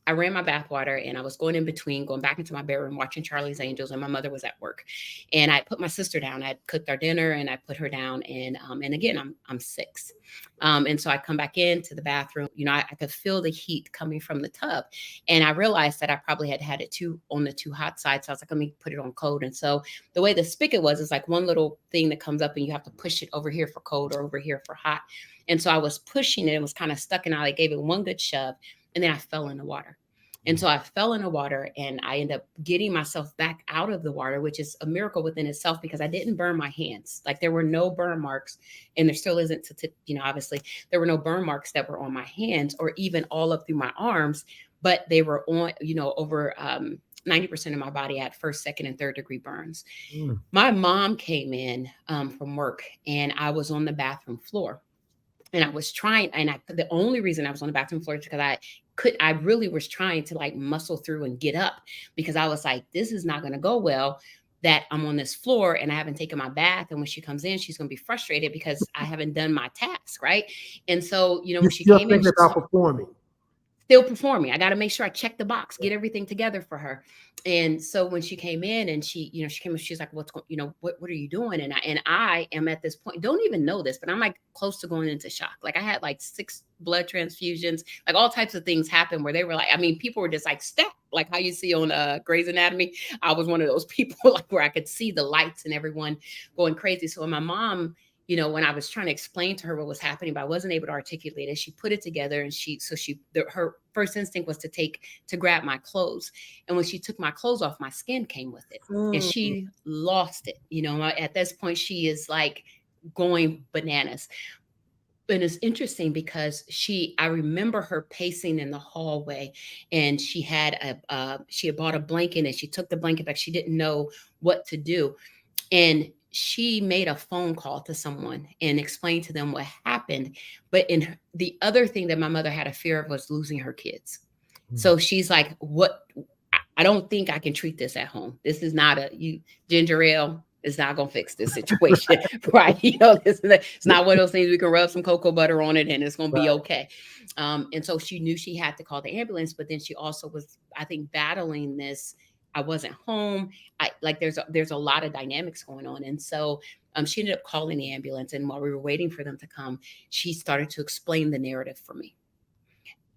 I ran my bath water and I was going in between, going back into my bedroom, watching Charlie's Angels, and my mother was at work. And I put my sister down. I cooked our dinner and I put her down. And again, I'm 6. And so I come back into the bathroom, I could feel the heat coming from the tub. And I realized that I probably had it on the too hot side. So I was like, let me put it on cold. And so the way the spigot was, is like one little thing that comes up and you have to push it over here for cold or over here for hot. And so I was pushing it and was kind of stuck, and I gave it one good shove, and then I fell in the water. And so I fell in the water, and I ended up getting myself back out of the water, which is a miracle within itself, because I didn't burn my hands. Like, there were no burn marks, and there still isn't, obviously there were no burn marks that were on my hands or even all up through my arms, but they were on, over 90% of my body had 1st, 2nd, and 3rd degree burns. My mom came in from work, and I was on the bathroom floor. And I was trying, the only reason I was on the bathroom floor is because I really was trying to like muscle through and get up, because I was like, this is not going to go well, that I'm on this floor and I haven't taken my bath. And when she comes in, she's going to be frustrated because I haven't done my task. Right. And so, when she came in, about performing. Still performing. I got to make sure I check the box, get everything together for her. And so when she came in and she came in, she's like, what's going, what are you doing? And I am at this point, don't even know this, but I'm like close to going into shock. Like, I had like 6 blood transfusions, like all types of things happened where they were like, people were just like, step, like how you see on Grey's Anatomy. I was one of those people, like, where I could see the lights and everyone going crazy. So when my mom, when I was trying to explain to her what was happening, but I wasn't able to articulate it, she put it together, and her first instinct was to grab my clothes. And when she took my clothes off, my skin came with it, and she lost it. At this point, she is like going bananas. And it's interesting because I remember her pacing in the hallway, and she had bought a blanket, and she took the blanket back. She didn't know what to do. And she made a phone call to someone and explained to them what happened. But the other thing that my mother had a fear of was losing her kids. So she's like, I don't think I can treat this at home. This is not ginger ale is not going to fix this situation. Right. It's not one of those things we can rub some cocoa butter on it and it's going to be okay. And so she knew she had to call the ambulance, but then she also was, I think, battling this. I wasn't home. There's a lot of dynamics going on. And so she ended up calling the ambulance. And while we were waiting for them to come, she started to explain the narrative for me.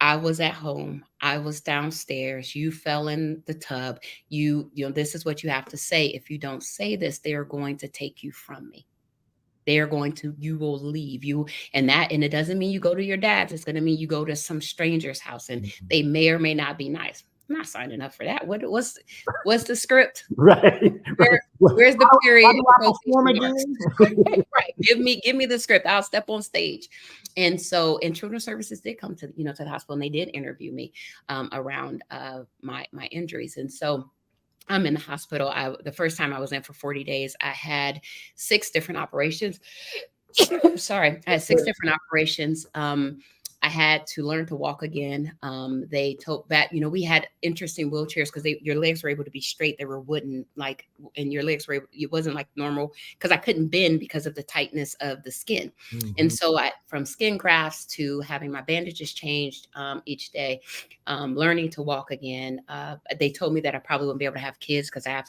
I was at home. I was downstairs. You fell in the tub. This is what you have to say. If you don't say this, they are going to take you from me. You will leave you. And it doesn't mean you go to your dad's. It's going to mean you go to some stranger's house, and they may or may not be nice. I'm not signing up for that. What's the script? Right. Where's the period? Right. Give me the script. I'll step on stage. And so, Children's Services did come to the hospital, and they did interview me around my injuries. And so I'm in the hospital. The first time I was in for 40 days, I had 6 different operations. Sorry. I had 6 different operations. I had to learn to walk again. They told that, we had interesting wheelchairs because your legs were able to be straight. They were wooden, and your legs were it wasn't like normal, because I couldn't bend because of the tightness of the skin. Mm-hmm. And so from skin grafts to having my bandages changed each day, learning to walk again. They told me that I probably wouldn't be able to have kids because I had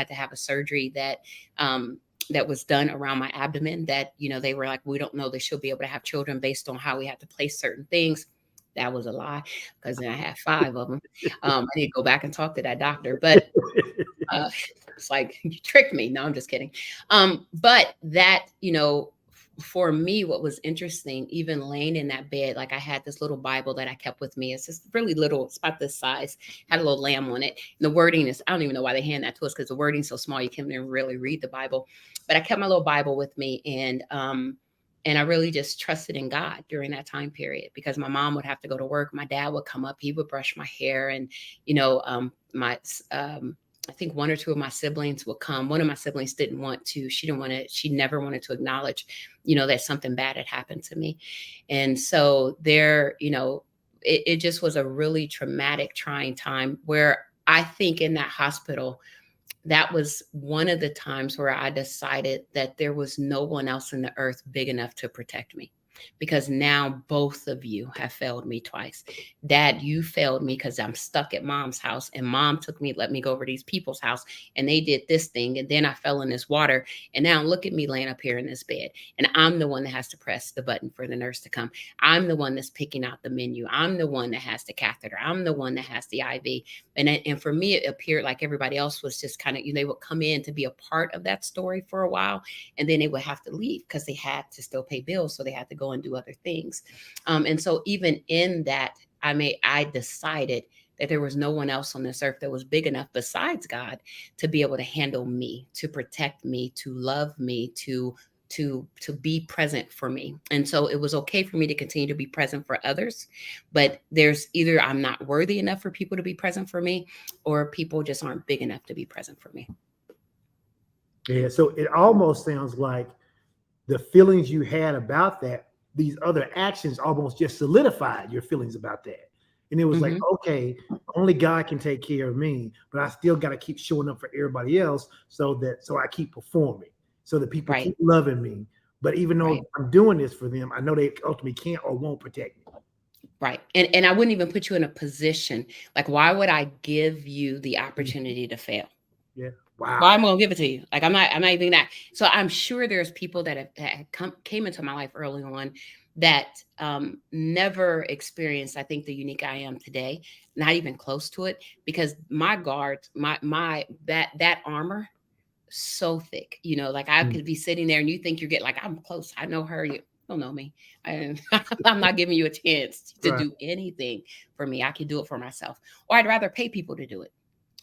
to have a surgery that was done around my abdomen, that, they were like, we don't know that she'll be able to have children based on how we have to place certain things. That was a lie, because then I had 5 of them. I need to go back and talk to that doctor, but it's like, you tricked me. No, I'm just kidding. But that, for me, what was interesting, even laying in that bed, like I had this little Bible that I kept with me. It's just really little, it's about this size, had a little lamb on it. And the wording is, I don't even know why they hand that to us, because the wording's so small, you can't even really read the Bible. But I kept my little Bible with me, and I really just trusted in God during that time period, because my mom would have to go to work. My dad would come up, he would brush my hair, and, I think 1 or 2 of my siblings would come. One of my siblings she never wanted to acknowledge, that something bad had happened to me. And so it just was a really traumatic, trying time, where I think in that hospital, that was one of the times where I decided that there was no one else on the earth big enough to protect me. because now both of you have failed me twice. Dad, you failed me because I'm stuck at mom's house, and mom let me go over to these people's house, and they did this thing, and then I fell in this water, and now look at me laying up here in this bed, and I'm the one that has to press the button for the nurse to come. I'm the one that's picking out the menu. I'm the one that has the catheter. I'm the one that has the IV. And for me, it appeared like everybody else was just kind of, they would come in to be a part of that story for a while, and then they would have to leave because they had to still pay bills. So they had to go and do other things. And so even in that, I decided that there was no one else on this earth that was big enough besides God to be able to handle me, to protect me, to love me, to be present for me. And so it was okay for me to continue to be present for others, but there's either I'm not worthy enough for people to be present for me, or people just aren't big enough to be present for me. Yeah. So it almost sounds like the feelings you had about that, these other actions almost just solidified your feelings about that. And it was like, okay, only God can take care of me, but I still got to keep showing up for everybody else so I keep performing, so that people keep loving me. But even though I'm doing this for them, I know they ultimately can't or won't protect me. Right. And I wouldn't even put you in a position, like, why would I give you the opportunity to fail? Yeah. Wow. Well, I'm going to give it to you. Like, I'm not even that. So I'm sure there's people that came into my life early on that never experienced, I think, the unique I am today, not even close to it, because my guard, that armor, so thick, like I could be sitting there and you think you're getting, like, I'm close. I know her. You don't know me. I'm not giving you a chance to do anything for me. I can do it for myself, or I'd rather pay people to do it.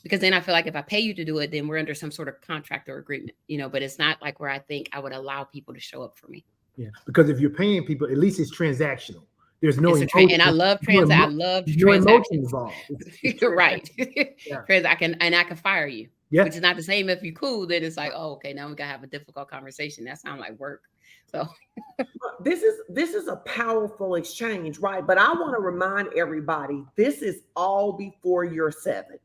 Because then I feel like if I pay you to do it, then we're under some sort of contract or agreement, but it's not like where I think I would allow people to show up for me. Yeah, because if you're paying people, at least it's transactional. There's no emotion. And I love transactions. involved. You're right. Yeah. I can fire you. Yeah. Which is not the same. If you're cool, then it's like, oh, okay, now we gotta have a difficult conversation. That sounds like work. So this is a powerful exchange, right? But I want to remind everybody, this is all before you're 7.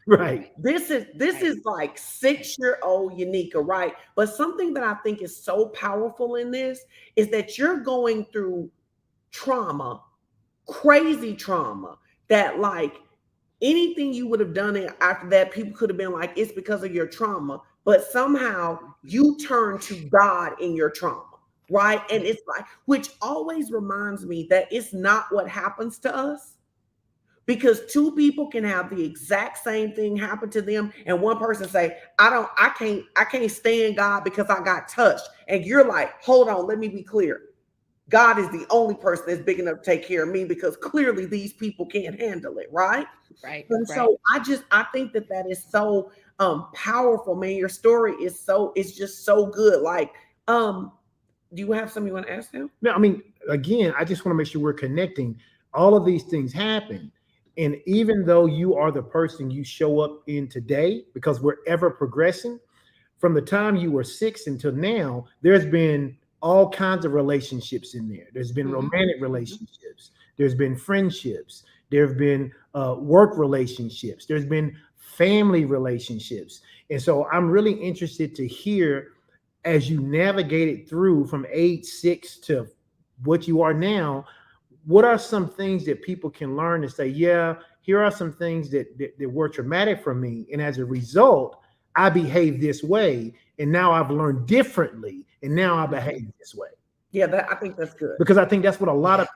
Right. This is like 6-year-old Unika, right? But something that I think is so powerful in this is that you're going through trauma, crazy trauma, that like anything you would have done after that, people could have been like, it's because of your trauma. But somehow you turn to God in your trauma, right? And it's like, which always reminds me that it's not what happens to us. Because 2 people can have the exact same thing happen to them, and one person say, I can't stand God because I got touched. And you're like, hold on, let me be clear. God is the only person that's big enough to take care of me, because clearly these people can't handle it, right? Right. And so I think that is so powerful, man. Your story is just so good. Like, do you have something you want to ask him? No, I mean, again, I just want to make sure we're connecting. All of these things happen. And even though you are the person you show up in today, because we're ever progressing, from the time you were 6 until now, there's been all kinds of relationships in there. There's been romantic relationships. There's been friendships. There have been work relationships. There's been family relationships. And so I'm really interested to hear, as you navigated through from age 6 to what you are now, what are some things that people can learn and say, yeah, here are some things that were traumatic for me, and as a result, I behave this way, and now I've learned differently, and now I behave this way. Yeah, I think that's good. Because I think that's what a lot of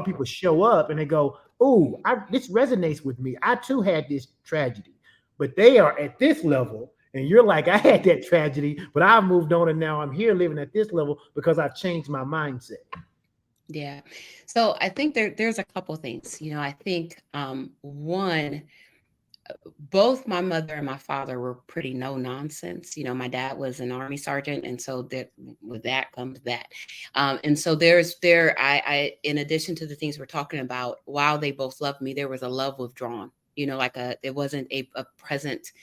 people show up and they go, oh, this resonates with me. I too had this tragedy, but they are at this level. And you're like, I had that tragedy, but I moved on, and now I'm here living at this level because I've changed my mindset. Yeah. So I think there's a couple of things. I think one, both my mother and my father were pretty no nonsense. My dad was an Army sergeant, and so that with that comes that. And so I in addition to the things we're talking about, while they both loved me, there was a love withdrawn. It wasn't a present.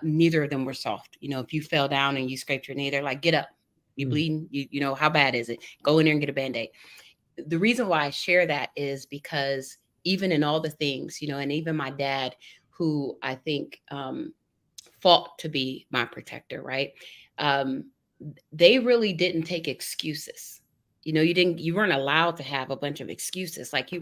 Neither of them were soft. If you fell down and you scraped your knee, they're like, get up. You bleeding? How bad is it? Go in there and get a Band-Aid. The reason why I share that is because even in all the things, and even my dad, who I think fought to be my protector, right? They really didn't take excuses. You weren't allowed to have a bunch of excuses. Like I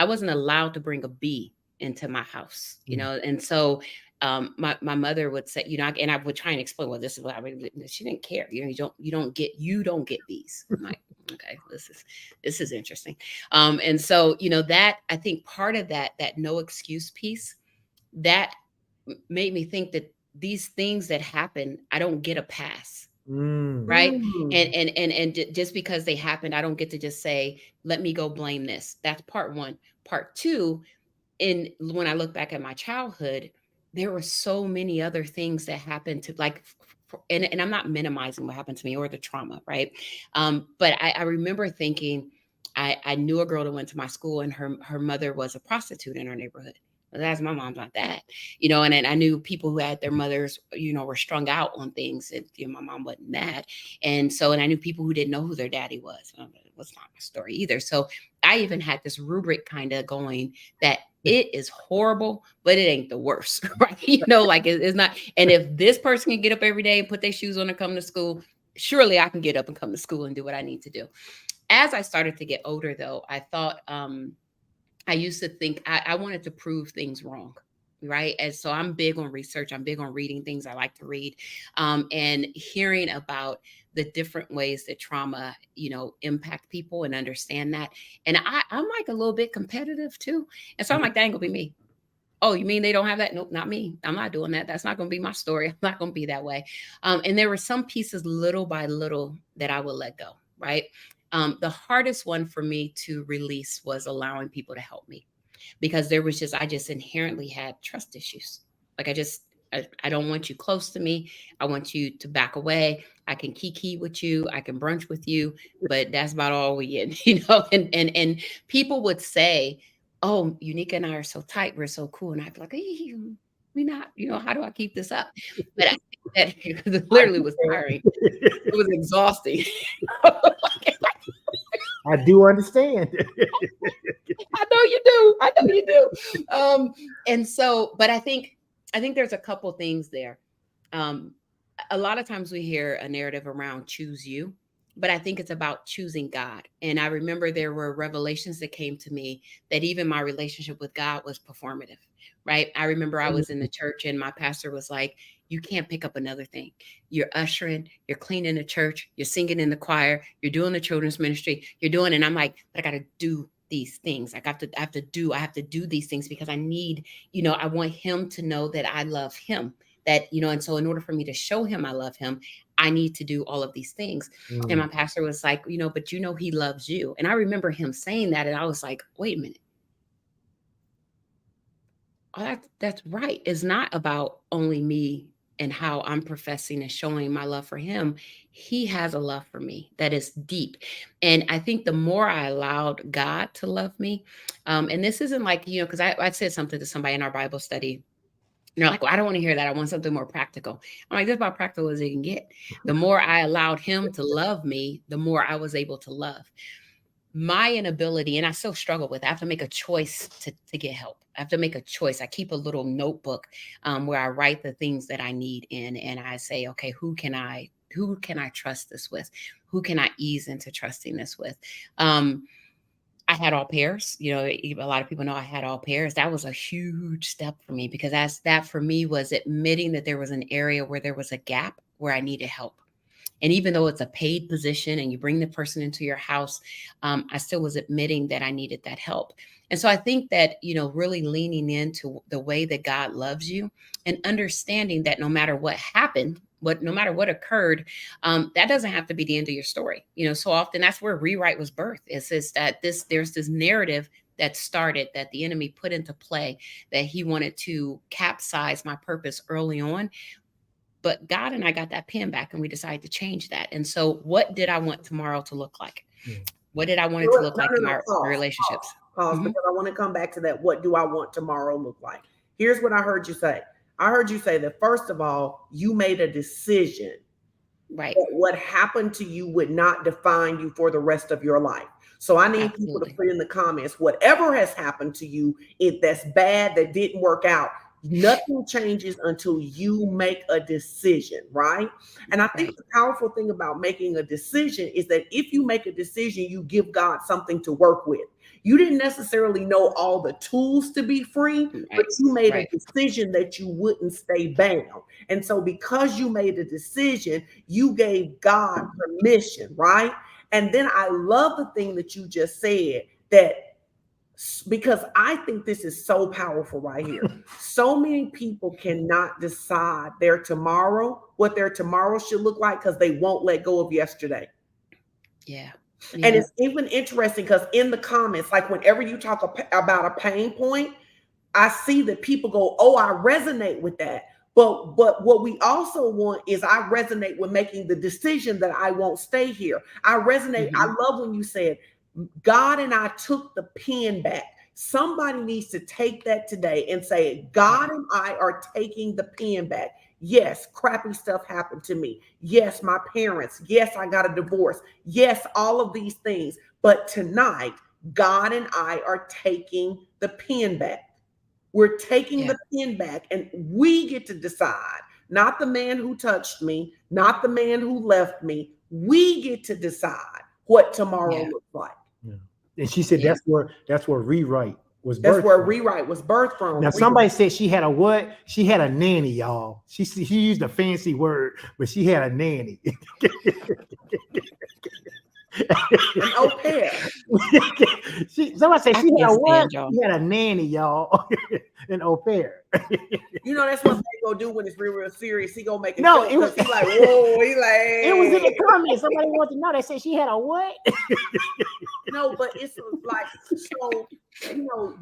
wasn't allowed to bring a B into my house, and so my mother would say, and I would try and explain, well, this is what I really, she didn't care. You don't get B's. I'm like, okay, this is interesting. And so, that I think part of that no excuse piece that made me think that these things that happen, I don't get a pass. Right. And just because they happened, I don't get to just say, let me go blame this. That's part one. Part two, when I look back at my childhood, there were so many other things that happened to and I'm not minimizing what happened to me or the trauma. Right. But I remember thinking, I knew a girl that went to my school and her mother was a prostitute in her neighborhood. That's my mom's not that, and then I knew people who had their mothers, were strung out on things, and my mom wasn't that. And I knew people who didn't know who their daddy was. It was not my story either. So I even had this rubric kind of going that it is horrible, but it ain't the worst, right? It's not. And if this person can get up every day and put their shoes on and come to school, surely I can get up and come to school and do what I need to do. As I started to get older, though, I thought, I used to think I wanted to prove things wrong, right? And so I'm big on research. I'm big on reading things. I like to read and hearing about the different ways that trauma, impact people and understand that. And I'm like a little bit competitive too. And so I'm like, that ain't gonna be me. Oh, you mean they don't have that? Nope, not me. I'm not doing that. That's not going to be my story. I'm not going to be that way. And there were some pieces little by little that I would let go, right? The hardest one for me to release was allowing people to help me, because I just inherently had trust issues. Like I don't want you close to me. I want you to back away. I can kiki with you. I can brunch with you, but that's about all we get, and people would say, oh, Unica and I are so tight. We're so cool. And I'd be like, hey, we not, how do I keep this up? But I think that it literally was tiring. It was exhausting. I do understand. I know you do. And so, but I think there's a couple things there. A lot of times we hear a narrative around choose you, but I think it's about choosing God. And I remember there were revelations that came to me that even my relationship with God was performative, right? I remember I was in the church and my pastor was like, you can't pick up another thing. You're ushering, you're cleaning the church, you're singing in the choir, you're doing the children's ministry, and I'm like, but I got to do these things. I have to do these things because I need, I want him to know that I love him, that, and so in order for me to show him I love him, I need to do all of these things. And my pastor was like, but he loves you. And I remember him saying that. And I was like, wait a minute. Oh, that's right. It's not about only me and how I'm professing and showing my love for him. He has a love for me that is deep. And I think the more I allowed God to love me, and this isn't like, because I said something to somebody in our Bible study. And they're like, well, I don't want to hear that. I want something more practical. I'm like, that's about practical as it can get. The more I allowed him to love me, the more I was able to love. My inability, and I still struggle with, I have to make a choice to get help. I have to make a choice. I keep a little notebook where I write the things that I need in, and I say, okay, who can I trust this with? Who can I ease into trusting this with? I had au pairs. A lot of people know I had au pairs. That was a huge step for me, because that for me was admitting that there was an area where there was a gap where I needed help. And even though it's a paid position and you bring the person into your house, I still was admitting that I needed that help. And so I think that, really leaning into the way that God loves you and understanding that no matter what happened, no matter what occurred, that doesn't have to be the end of your story. So often that's where Rewrite was birthed. It's just that there's this narrative that started, that the enemy put into play, that he wanted to capsize my purpose early on. But God and I got that pen back and we decided to change that. And so what did I want tomorrow to look like? What did I want it to look like in my relationships? Pause, because I want to come back to that. What do I want tomorrow look like? Here's what I heard you say. I heard you say that, first of all, you made a decision. Right. That what happened to you would not define you for the rest of your life. So I need people to put in the comments, whatever has happened to you, if that's bad, that didn't work out, Nothing changes until you make a decision, right? And I think Right. the powerful thing about making a decision is that if you make a decision, you give God something to work with. You didn't necessarily know all the tools to be free, but Right. you made a Right. decision that you wouldn't stay bound. And so, because you made a decision, you gave God permission, right? And then I love the thing that you just said, that because I think this is so powerful right here. So many people cannot decide their tomorrow, what their tomorrow should look like, because they won't let go of yesterday. Yeah. And Yeah. it's even interesting because in the comments, like whenever you talk about a pain point, I see that people go, "Oh, I resonate with that." But what we also want is I resonate with making the decision that I won't stay here. I resonate. I Mhm. love when you said God and I took the pen back. Somebody needs to take that today and say, Yeah. God and I are taking the pen back. Yes, crappy stuff happened to me. Yes, my parents. Yes, I got a divorce. Yes, all of these things. But tonight, God and I are taking the pen back. We're taking Yeah. the pen back, and we get to decide, not the man who touched me, not the man who left me. We get to decide what tomorrow Yeah. looks like. Yeah. And she said Yeah. that's where rewrite was That's birthed where from. rewrite was birthed from. Now somebody said she had a what? She had a nanny, y'all. She used a fancy word, but she had a nanny. An au pair. Somebody said I she had can't a what? stand y'all. She had a nanny, y'all. An au pair. You know, that's what they go do when it's real, real serious. He gonna make a No, joke it was because he like, whoa, he it was in the like, comments. Somebody wants to know. They said she had a what? no, but it's like, so,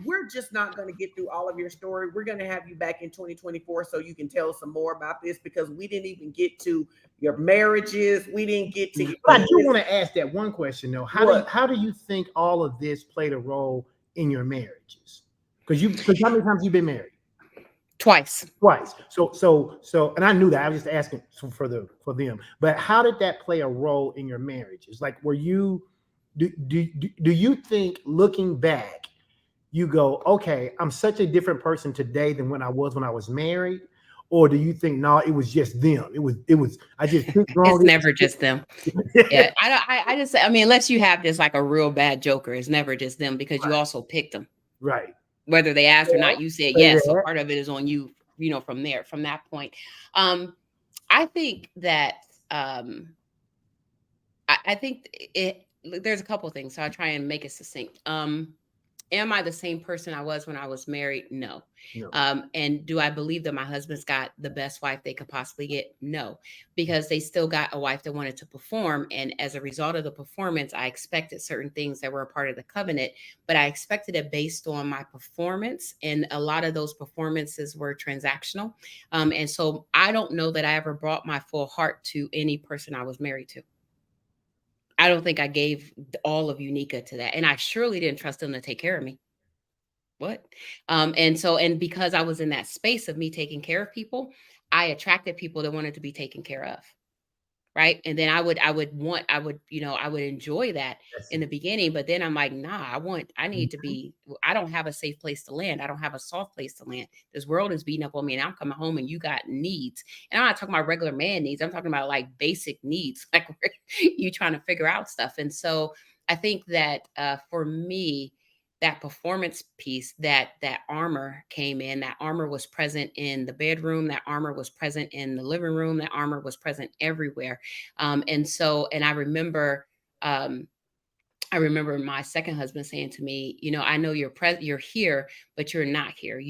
we're just not going to get through all of your story. We're going to have you back in 2024 so you can tell us some more about this, because we didn't even get to your marriages. We didn't get to But I do want to ask that one question though. How do you think all of this played a role in your marriages? Because how many times you've been married? Twice. Twice. So, and I knew that. I was just asking for them. But how did that play a role in your marriages? Like, were you? Do you think, looking back, you go, okay, I'm such a different person today than when I was married? Or do you think, no, it was just them? It was. I just picked wrong. It's never just them. Yeah. I just, I mean, unless you have this like a real bad joker, it's never just them, because you also picked them. Right. Whether they asked or Yeah. not, you said Say yes. So that. part of it is on you, from that point. I think that I think there's a couple of things. So I try and make it succinct. Am I the same person I was when I was married? No. No. And do I believe that my husband's got the best wife they could possibly get? No, because they still got a wife that wanted to perform. And as a result of the performance, I expected certain things that were a part of the covenant, but I expected it based on my performance. And a lot of those performances were transactional. And so I don't know that I ever brought my full heart to any person I was married to. I don't think I gave all of Unica to that. And I surely didn't trust them to take care of me. What? And because I was in that space of me taking care of people, I attracted people that wanted to be taken care of. Right. And then I would enjoy that in the beginning, but then I'm like, nah, I need to be, I don't have a safe place to land. I don't have a soft place to land. This world is beating up on me and I'm coming home and you got needs. And I'm not talking about regular man needs. I'm talking about like basic needs, like you trying to figure out stuff. And so I think that for me, that performance piece, that armor came in. That armor was present in the bedroom. That armor was present in the living room. That armor was present everywhere. And I remember my second husband saying to me, I know you're here, but you're not here.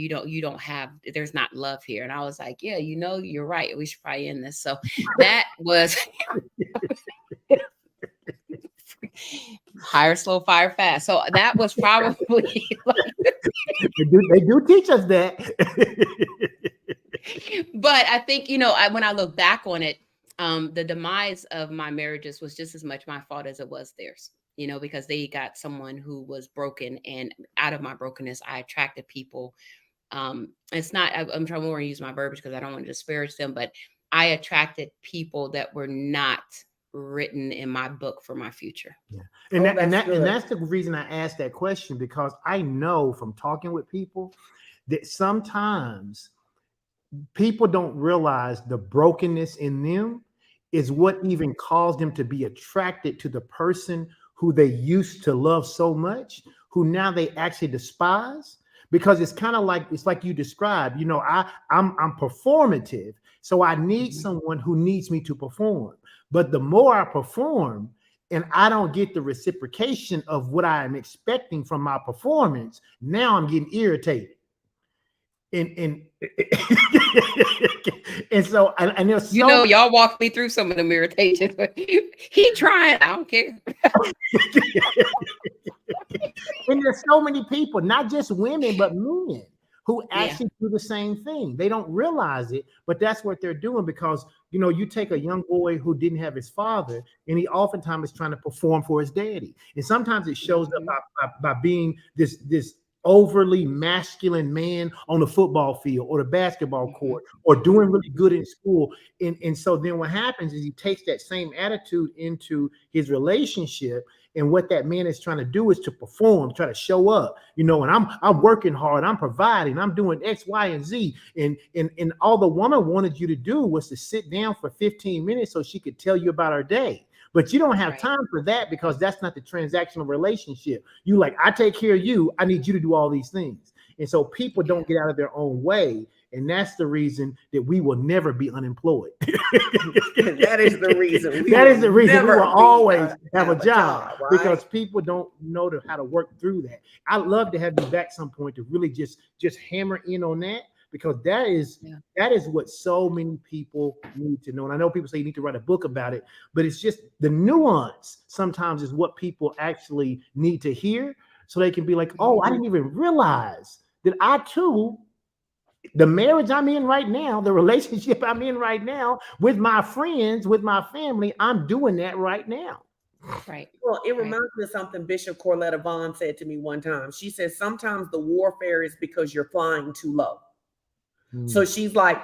There's not love here. And I was like, yeah, you're right. We should probably end this. So that was hire slow, fire fast. So that was probably they do teach us that. But I think, when I look back on it, the demise of my marriages was just as much my fault as it was theirs, because they got someone who was broken, and out of my brokenness, I attracted people. It's not, I'm trying more to use my verbiage because I don't want to disparage them, but I attracted people that were not written in my book for my future. Yeah. And that's the reason I asked that question, because I know from talking with people that sometimes people don't realize the brokenness in them is what even caused them to be attracted to the person who they used to love so much, who now they actually despise. Because it's kind of like, it's like you described, you know, I'm performative, so I need someone who needs me to perform. But the more I perform and I don't get the reciprocation of what I am expecting from my performance, now I'm getting irritated. And and so and there's so, You know, y'all walked me through some of them irritations. He trying. I don't care. and there's so many people, not just women, but men who Yeah. actually do the same thing. They don't realize it, but that's what they're doing because, you know, you take a young boy who didn't have his father, and he oftentimes is trying to perform for his daddy. And sometimes it shows up by being this overly masculine man on the football field or the basketball court or doing really good in school. And so then what happens is he takes that same attitude into his relationship. And what that man is trying to do is to perform, try to show up, you know, and I'm working hard, I'm providing, I'm doing X, Y, and Z. And all the woman wanted you to do was to sit down for 15 minutes so she could tell you about her day. But you don't have time for that because that's not the transactional relationship. You like, I take care of you, I need you to do all these things. And so people don't get out of their own way. And that's the reason that we will never be unemployed. That is the reason. That is the reason we will always have a job, right? Because people don't know how to work through that. I'd love to have you back some point to really just hammer in on that, because that is what so many people need to know. And I know people say you need to write a book about it, but it's just the nuance sometimes is what people actually need to hear, so they can be like, oh, I didn't even realize that I too, the marriage I'm in right now, the relationship I'm in right now with my friends, with my family, I'm doing that right now. Right. Well, it reminds me of something Bishop Corletta Vaughn said to me one time. She said, sometimes the warfare is because you're flying too low. So she's like,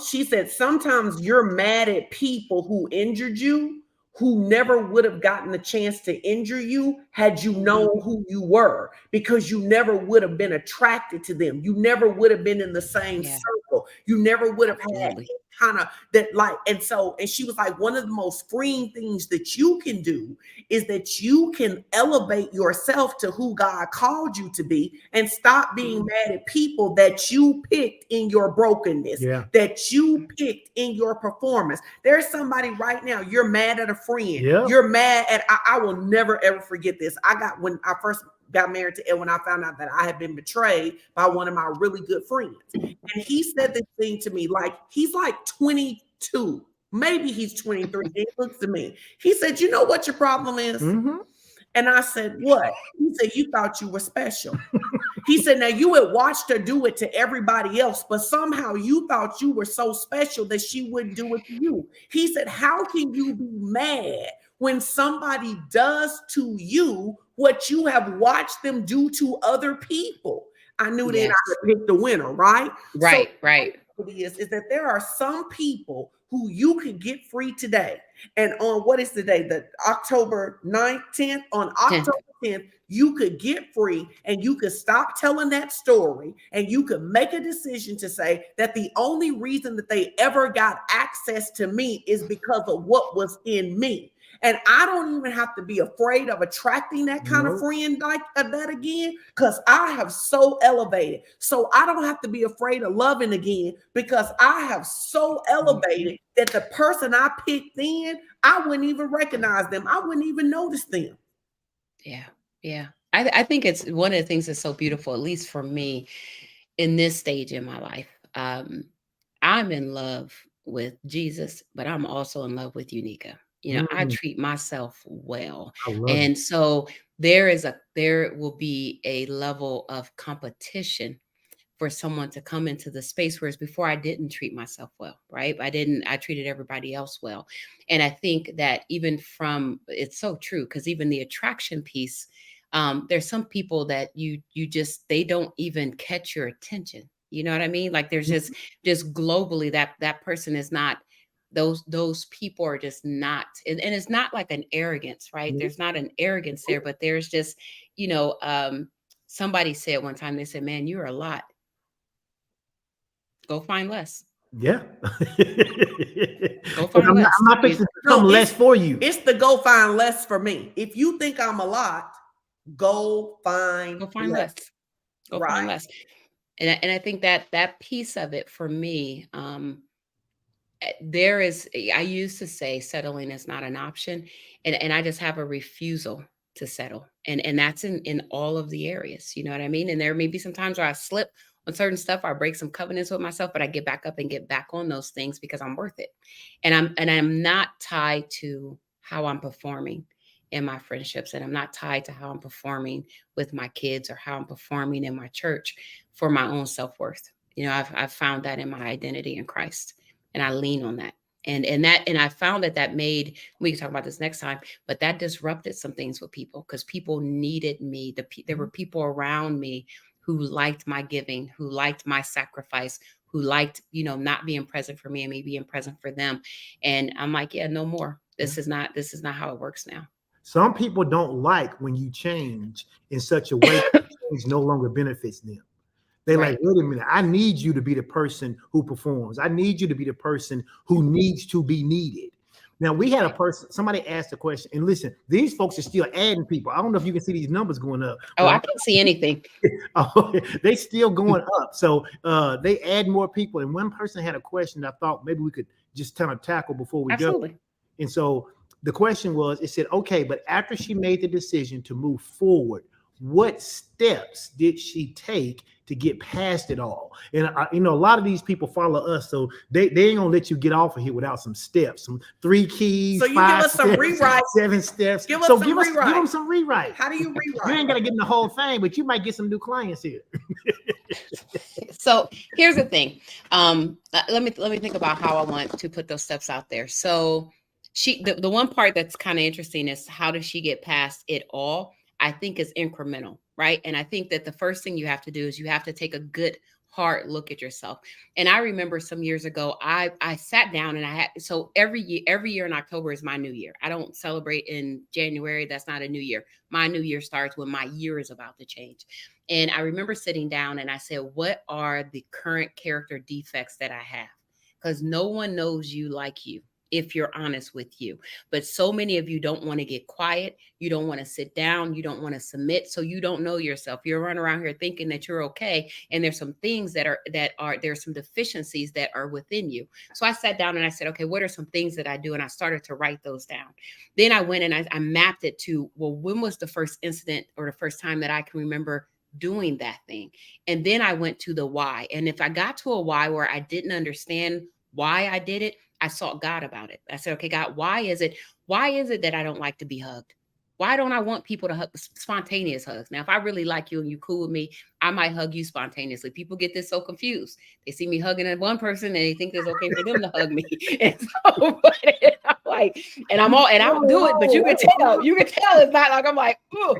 she said, sometimes you're mad at people who injured you, who never would have gotten the chance to injure you had you known who you were, because you never would have been attracted to them. You never would have been in the same circle. You never would have had kind of that, like, and she was like, one of the most freeing things that you can do is that you can elevate yourself to who God called you to be and stop being mad at people that you picked in your brokenness, that you picked in your performance. There's somebody right now, you're mad at a friend. You're mad at, I will never ever forget this. When I first got married to Edwin, I found out that I had been betrayed by one of my really good friends. And he said this thing to me, like, he's like 22, maybe he's 23. He looks at me. He said, you know what your problem is? And I said, what? He said, you thought you were special. He said, now you had watched her do it to everybody else, but somehow you thought you were so special that she wouldn't do it to you. He said, how can you be mad when somebody does to you what you have watched them do to other people? I knew then I could pick the winner, right? Right. Is that there are some people who you could get free today. And on what is the day? The October 9th, 10th, on October 10th, you could get free and you could stop telling that story and you could make a decision to say that the only reason that they ever got access to me is because of what was in me. And I don't even have to be afraid of attracting that kind of friend like that again, because I have so elevated. So I don't have to be afraid of loving again, because I have so elevated that the person I picked then, I wouldn't even recognize them. I wouldn't even notice them. Yeah. I think it's one of the things that's so beautiful, at least for me in this stage in my life. I'm in love with Jesus, but I'm also in love with Unica. You know, I treat myself well. And so there will be a level of competition for someone to come into the space, whereas before I didn't treat myself well, right? I treated everybody else well. And I think that it's so true, because even the attraction piece, there's some people that they don't even catch your attention. You know what I mean? Like there's just globally that person is not, those people are just not, and it's not like an arrogance, right? There's not an arrogance there, but there's just, somebody said one time, they said, man, you're a lot. Go find less. Yeah. Go But find less. I'm not fixing to become No, less for you. It's the go find less for me. If you think I'm a lot, go find less. Go find Right. less. And I think that that piece of it for me, there is, I used to say settling is not an option. And I just have a refusal to settle. And that's in all of the areas. You know what I mean? And there may be some times where I slip on certain stuff, or I break some covenants with myself, but I get back up and get back on those things because I'm worth it. And I'm not tied to how I'm performing in my friendships. And I'm not tied to how I'm performing with my kids or how I'm performing in my church for my own self-worth. You know, I've found that in my identity in Christ, and I lean on that. And I found that made, we can talk about this next time, but that disrupted some things with people because people needed me. There were people around me who liked my giving, who liked my sacrifice, who liked, not being present for me and me being present for them. And I'm like, yeah, no more. This is not how it works now. Some people don't like when you change in such a way that change no longer benefits them. They're Right. like, wait a minute, I need you to be the person who performs. I need you to be the person who needs to be needed. Now, we had a person, somebody asked a question, and listen, these folks are still adding people. I don't know if you can see these numbers going up. Oh, I can't see anything. They still going up. So they add more people. And one person had a question I thought maybe we could just kind of tackle before we Absolutely. go. And so the question was, it said, okay, but after she made the decision to move forward, what steps did she take to get past it all? And a lot of these people follow us, so they ain't gonna let you get off of here without some steps, some 3 keys. So you give us some rewrite, 7 steps. Give them some rewrite. How do you rewrite? You ain't gotta get in the whole thing, but you might get some new clients here. So here's the thing. Let me think about how I want to put those steps out there. So the one part that's kind of interesting is how does she get past it all? I think is incremental, right? And I think that the first thing you have to do is you have to take a good hard look at yourself. And I remember some years ago, I sat down and so every year in October is my new year. I don't celebrate in January. That's not a new year. My new year starts when my year is about to change. And I remember sitting down and I said, what are the current character defects that I have? Because no one knows you like you, if you're honest with you. But so many of you don't want to get quiet. You don't want to sit down. You don't want to submit. So you don't know yourself. You're running around here thinking that you're okay. And there's some things there's some deficiencies that are within you. So I sat down and I said, okay, what are some things that I do? And I started to write those down. Then I went and I mapped it to, well, when was the first incident or the first time that I can remember doing that thing? And then I went to the why. And if I got to a why where I didn't understand why I did it, I sought God about it. I said, okay, God, why is it that I don't like to be hugged? Why don't I want people to hug spontaneous hugs? Now, if I really like you and you cool with me, I might hug you spontaneously. People get this so confused. They see me hugging at one person and they think it's okay for them to hug me. And so, I'm like, and I'll do it, but you can tell it's not like I'm like, ooh.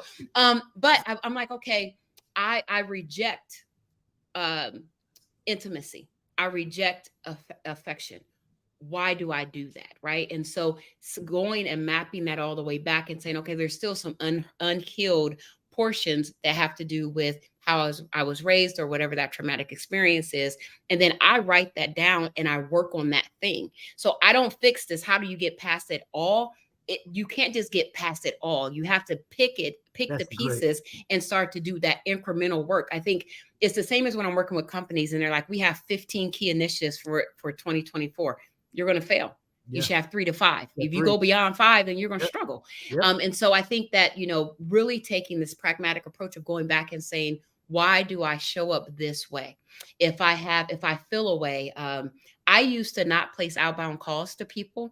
But I'm like, okay, I reject intimacy. I reject affection. Why do I do that? Right. And so going and mapping that all the way back and saying, okay, there's still some unhealed portions that have to do with how I was raised or whatever that traumatic experience is. And then I write that down and I work on that thing. So I don't fix this. How do you get past it all? You can't just get past it all. You have to pick the pieces and start to do that incremental work. I think it's the same as when I'm working with companies and they're like, we have 15 key initiatives for 2024. You're going to fail. Yeah. You should have 3 to 5. If you go beyond 5, then you're going to struggle. Yep. And so I think that, really taking this pragmatic approach of going back and saying, why do I show up this way? If I feel a way, I used to not place outbound calls to people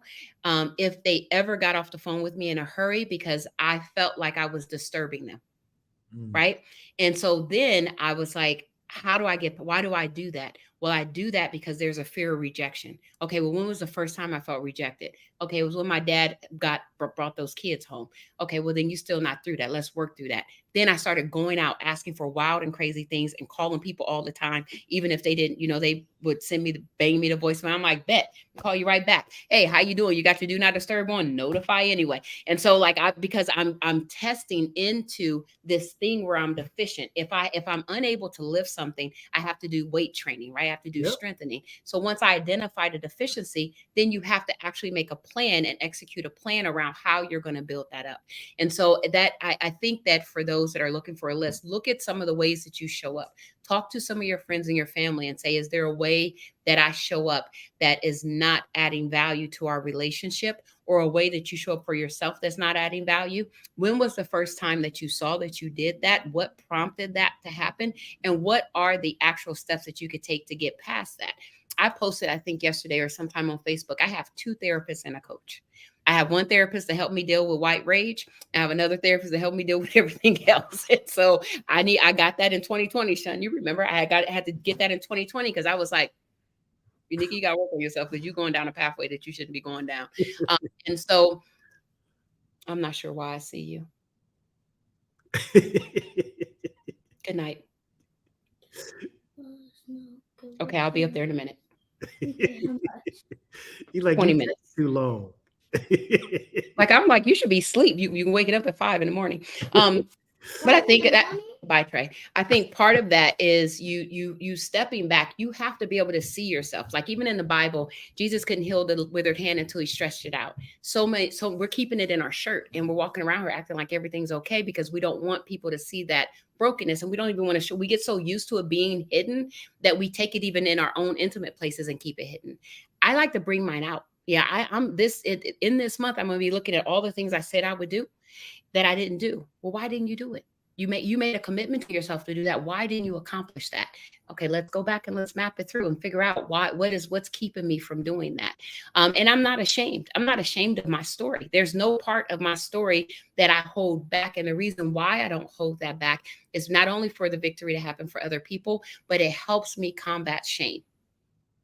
if they ever got off the phone with me in a hurry because I felt like I was disturbing them. Right. And so then I was like, why do I do that? Well, I do that because there's a fear of rejection. Okay, well, when was the first time I felt rejected? Okay, it was when my dad brought those kids home. Okay, well, then you're still not through that. Let's work through that. Then I started going out, asking for wild and crazy things and calling people all the time, even if they didn't, they would bang me the voicemail. I'm like, bet, call you right back. Hey, how you doing? You got your do not disturb on? Notify anyway. And so because I'm testing into this thing where I'm deficient. If I'm unable to lift something, I have to do weight training, right? have to do Yep. strengthening. So once I identify the deficiency, then you have to actually make a plan and execute a plan around how you're going to build that up. And so that I think that for those that are looking for a list, look at some of the ways that you show up. Talk to some of your friends and your family and say, is there a way that I show up that is not adding value to our relationship, or a way that you show up for yourself that's not adding value? When was the first time that you saw that you did that? What prompted that to happen? And what are the actual steps that you could take to get past that? I posted, I think yesterday or sometime on Facebook, I have 2 therapists and a coach. I have one therapist to help me deal with white rage. I have another therapist to help me deal with everything else. And so I got that in 2020, Sean. You remember I had to get that in 2020 because I was like, Nikki, you got to work on yourself because you're going down a pathway that you shouldn't be going down. And so I'm not sure why I see you. Good night. Okay, I'll be up there in a minute. You like 20 minutes. Too long. Like, I'm like, you should be asleep. You can wake it up at 5 a.m. But I think that, bye, Trey. I think part of that is you stepping back. You have to be able to see yourself. Like, even in the Bible, Jesus couldn't heal the withered hand until he stretched it out. So we're keeping it in our shirt and we're walking around here acting like everything's okay because we don't want people to see that brokenness, and we don't even want to show. We get so used to it being hidden that we take it even in our own intimate places and keep it hidden. I like to bring mine out. Yeah, in this month, I'm going to be looking at all the things I said I would do that I didn't do. Well, why didn't you do it? You made a commitment to yourself to do that. Why didn't you accomplish that? Okay, let's go back and let's map it through and figure out what's keeping me from doing that. And I'm not ashamed. I'm not ashamed of my story. There's no part of my story that I hold back. And the reason why I don't hold that back is not only for the victory to happen for other people, but it helps me combat shame.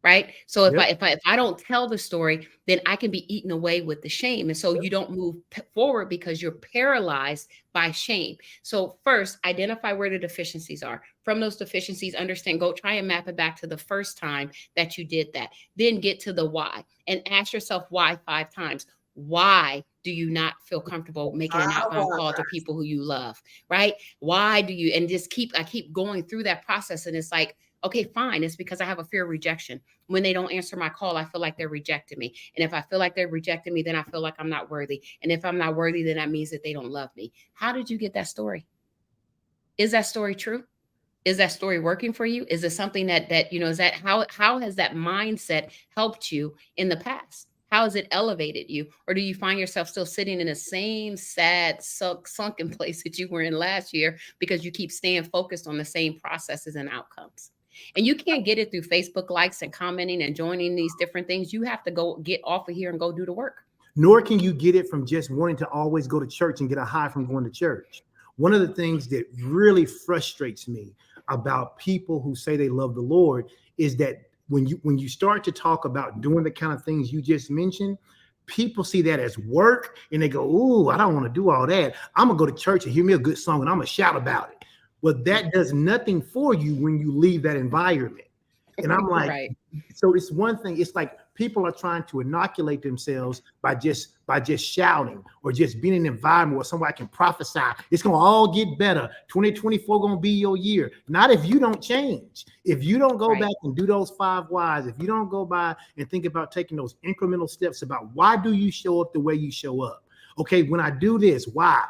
Right. So if I don't tell the story, then I can be eaten away with the shame. And so you don't move forward because you're paralyzed by shame. So first, identify where the deficiencies are. From those deficiencies, understand, go try and map it back to the first time that you did that. Then get to the why and ask yourself why 5 times. Why do you not feel comfortable making an outbound call to people who you love? Right. Why do you? And I keep going through that process. And it's like, okay, fine. It's because I have a fear of rejection. When they don't answer my call, I feel like they're rejecting me. And if I feel like they're rejecting me, then I feel like I'm not worthy. And if I'm not worthy, then that means that they don't love me. How did you get that story? Is that story true? Is that story working for you? Is it something that is that how has that mindset helped you in the past? How has it elevated you? Or do you find yourself still sitting in the same sad, sunken place that you were in last year because you keep staying focused on the same processes and outcomes? And you can't get it through Facebook likes and commenting and joining these different things. You have to go get off of here and go do the work. Nor can you get it from just wanting to always go to church and get a high from going to church. One of the things that really frustrates me about people who say they love the Lord is that when you start to talk about doing the kind of things you just mentioned, people see that as work and they go, ooh, I don't want to do all that. I'm going to go to church and hear me a good song and I'm going to shout about it. Well, that does nothing for you when you leave that environment. And I'm like, right. So it's one thing. It's like people are trying to inoculate themselves by just shouting or just being in an environment where somebody can prophesy. It's going to all get better. 2024 going to be your year. Not if you don't change. If you don't go back and do those 5 whys, if you don't go by and think about taking those incremental steps about why do you show up the way you show up? Okay, when I do this, why?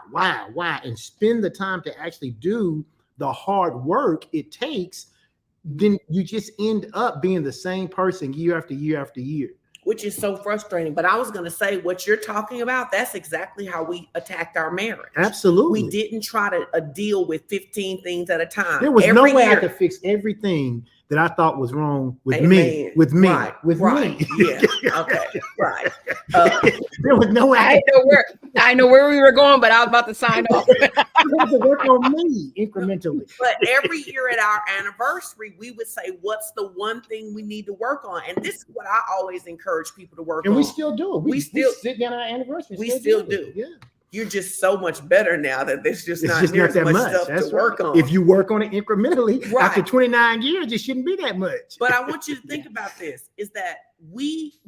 And spend the time to actually do the hard work it takes, then you just end up being the same person year after year after year. Which is so frustrating. But I was going to say what you're talking about, that's exactly how we attacked our marriage. Absolutely. We didn't try to deal with 15 things at a time. There was no way I could fix everything that I thought was wrong with me. Yeah. Okay. Right. There was no way. I know where we were going, but I was about to sign off. You have to work on me incrementally. But every year at our anniversary, we would say, what's the one thing we need to work on? And this is what I always encourage people to work on. And we still do it. We still sit down our anniversary. We still do. Yeah. You're just so much better now that there's just not that much stuff to work on. If you work on it incrementally, after 29 years, it shouldn't be that much. But I want you to think about this, is that we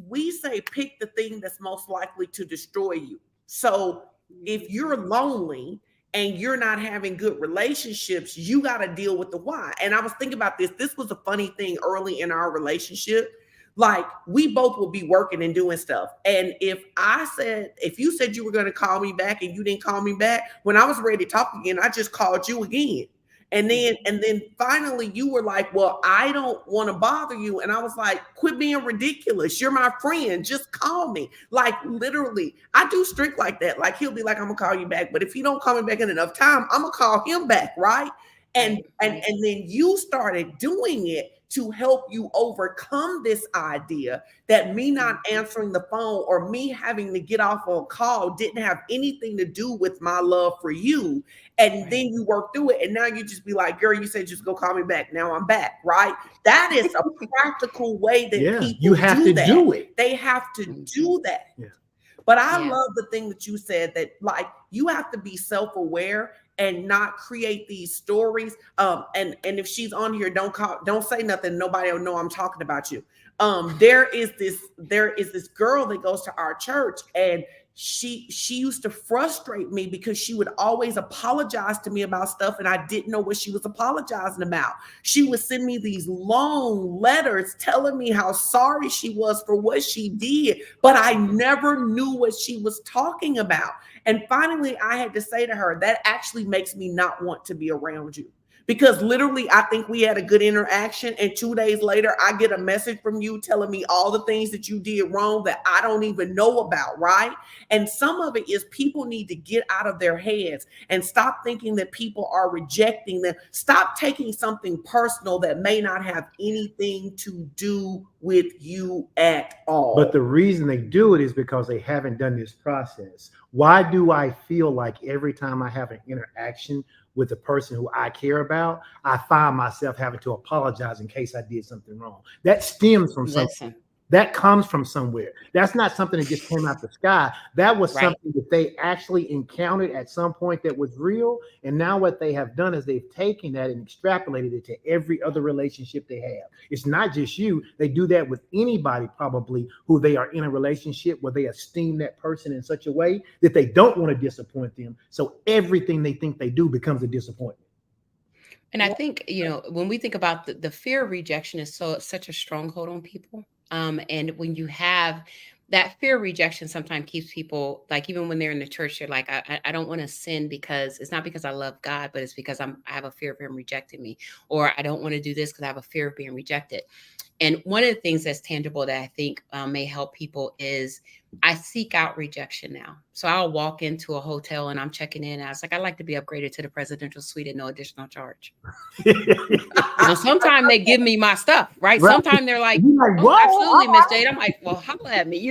say pick the thing that's most likely to destroy you. So if you're lonely and you're not having good relationships, you got to deal with the why. And I was thinking about this. This was a funny thing early in our relationship. Like, we both would be working and doing stuff. And if you said you were going to call me back and you didn't call me back, when I was ready to talk again, I just called you again. And then finally you were like, well, I don't want to bother you. And I was like, quit being ridiculous. You're my friend. Just call me. Like, literally, I do strict like that. Like, he'll be like, I'm gonna call you back. But if you don't call me back in enough time, I'm gonna call him back. Right. And then you started doing it to help you overcome this idea that me not answering the phone or me having to get off on a call didn't have anything to do with my love for you. And then you work through it. And now you just be like, girl, you said just go call me back. Now I'm back, right? That is a practical way that people you have to do it. They have to do that. Yeah. But I love the thing that you said, that like you have to be self-aware and not create these stories. And if she's on here, don't say nothing. Nobody will know I'm talking about you. There is this girl that goes to our church, and she used to frustrate me because she would always apologize to me about stuff and I didn't know what she was apologizing about. She would send me these long letters telling me how sorry she was for what she did, but I never knew what she was talking about. And finally, I had to say to her, that actually makes me not want to be around you. Because literally, I think we had a good interaction, and 2 days later, I get a message from you telling me all the things that you did wrong that I don't even know about, right? And some of it is people need to get out of their heads and stop thinking that people are rejecting them. Stop taking something personal that may not have anything to do with you at all. But the reason they do it is because they haven't done this process. Why do I feel like every time I have an interaction with the person who I care about, I find myself having to apologize in case I did something wrong? That stems from something. That comes from somewhere. That's not something that just came out the sky. That was something that they actually encountered at some point that was real. And now what they have done is they've taken that and extrapolated it to every other relationship they have. It's not just you. They do that with anybody probably who they are in a relationship where they esteem that person in such a way that they don't want to disappoint them. So everything they think they do becomes a disappointment. And I think, when we think about the fear of rejection is such a stronghold on people. And when you have that fear of rejection, sometimes keeps people, like, even when they're in the church, they're like, I don't want to sin because it's not because I love God, but it's because I have a fear of him rejecting me, or I don't want to do this because I have a fear of being rejected. And one of the things that's tangible that I think may help people is I seek out rejection now. So I'll walk into a hotel and I'm checking in. And I was like, I'd like to be upgraded to the presidential suite at no additional charge. Sometimes they give me my stuff, right? Sometimes they're like, oh, absolutely, Miss Jade. I'm like, well, holla at me,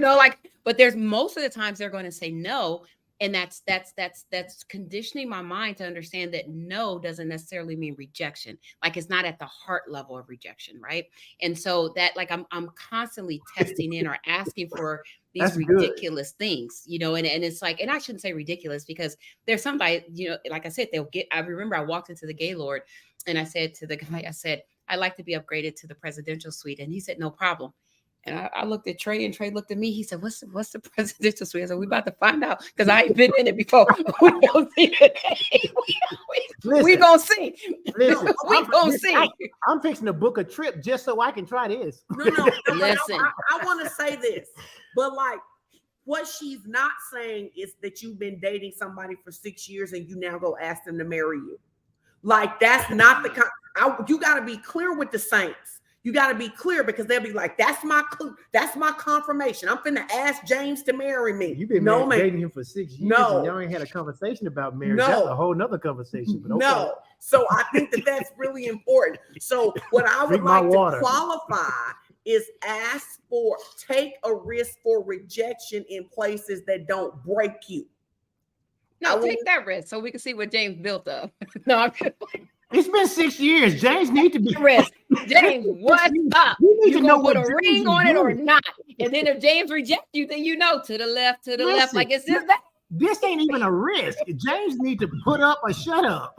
but there's most of the times they're going to say no. And that's conditioning my mind to understand that no doesn't necessarily mean rejection. Like, it's not at the heart level of rejection, right? And so that, like, I'm constantly testing in or asking for these ridiculous things, and it's like, and I shouldn't say ridiculous because there's somebody, like I said, I remember I walked into the Gaylord and I said to the guy, I said, I'd like to be upgraded to the presidential suite. And he said, no problem. And I looked at Trey, and Trey looked at me. He said, what's the presidential suite? I said, we about to find out because I ain't been in it before. We gonna see today. We gonna see. Listen, we gonna see. I'm fixing to book a trip just so I can try this. No. Listen. I want to say this, but like, what she's not saying is that you've been dating somebody for 6 years and you now go ask them to marry you. Like, that's not the you got to be clear with the saints. You got to be clear because they'll be like, that's my confirmation. I'm finna ask James to marry me. You've been dating him for 6 years and y'all ain't had a conversation about marriage. That's a whole nother conversation. But okay. No. So I think that's really important. So what I would like to qualify is take a risk for rejection in places that don't break you. No, take that risk so we can see what James built up. No, I'm just like, it's been 6 years. James need to be risk. James, what's up? You gonna put a ring on it or not? And then if James rejects you, then to the left, Like, it's just that. This ain't even a risk. James need to put up or shut up.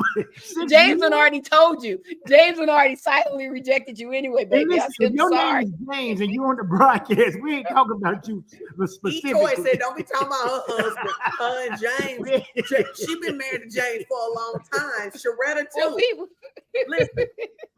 James had already told you. James had already silently rejected you anyway, baby. Listen, I if your sorry. name is James and you on the broadcast, we ain't talking about you specifically. Detroit said, "Don't be talking about her husband, her and James. She been married to James for a long time. Sharetta too. Listen,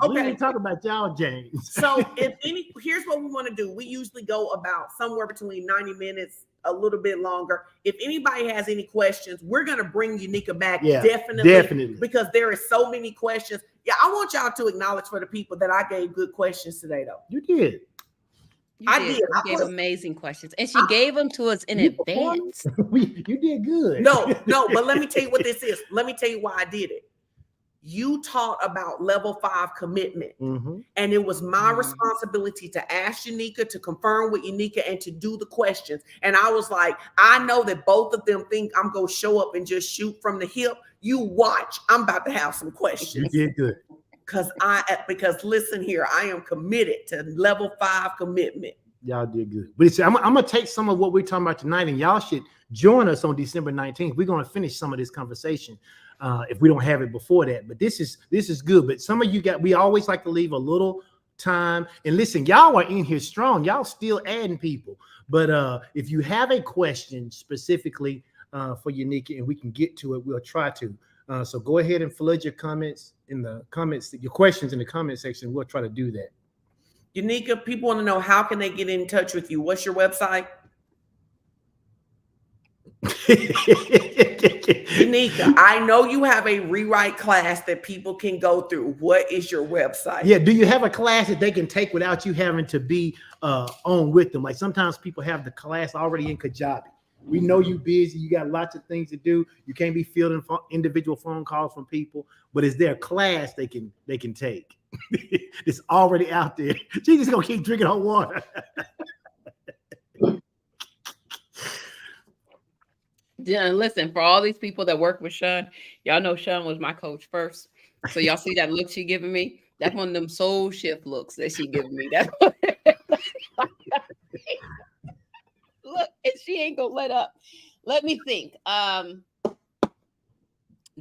We okay. ain't talking about y'all, James. So here's what we want to do. We usually go about somewhere between 90 minutes, a little bit longer. If anybody has any questions, we're gonna bring Unica back. Yeah, definitely, because there is so many questions. Yeah, I want y'all to acknowledge for the people that I gave good questions today, though. You did. I did. You gave amazing questions, and she gave them to us in advance. You did good. No, but let me tell you what this is. Let me tell you why I did it. You taught about level 5 commitment, and it was my responsibility to ask Unica, to confirm with Unica, and to do the questions. And I was like, I know that both of them think I'm gonna show up and just shoot from the hip. You watch, I'm about to have some questions. You did good. Because listen here, I am committed to level 5 commitment. Y'all did good. But see, I'm gonna take some of what we're talking about tonight, and y'all should join us on December 19th. We're gonna finish some of this conversation. If we don't have it before that, but this is good. But some of you we always like to leave a little time. And listen, y'all are in here strong. Y'all still adding people. But if you have a question specifically for Unica and we can get to it, we'll try to. So go ahead and flood your comments your questions in the comment section. We'll try to do that. Unica, people want to know, how can they get in touch with you? What's your website? Unica, I know you have a rewrite class that people can go through. What is your website? Yeah, do you have a class that they can take without you having to be on with them? Like sometimes people have the class already in Kajabi. We know you busy, you got lots of things to do. You can't be fielding individual phone calls from people, but is there a class they can take? It's already out there. She's just gonna keep drinking her water. Yeah, and listen, for all these people that work with Sean, y'all know Sean was my coach first. So y'all see that look she giving me? That's one of them soul shift looks that she giving me. That's look, and she ain't gonna let up. Let me think. Do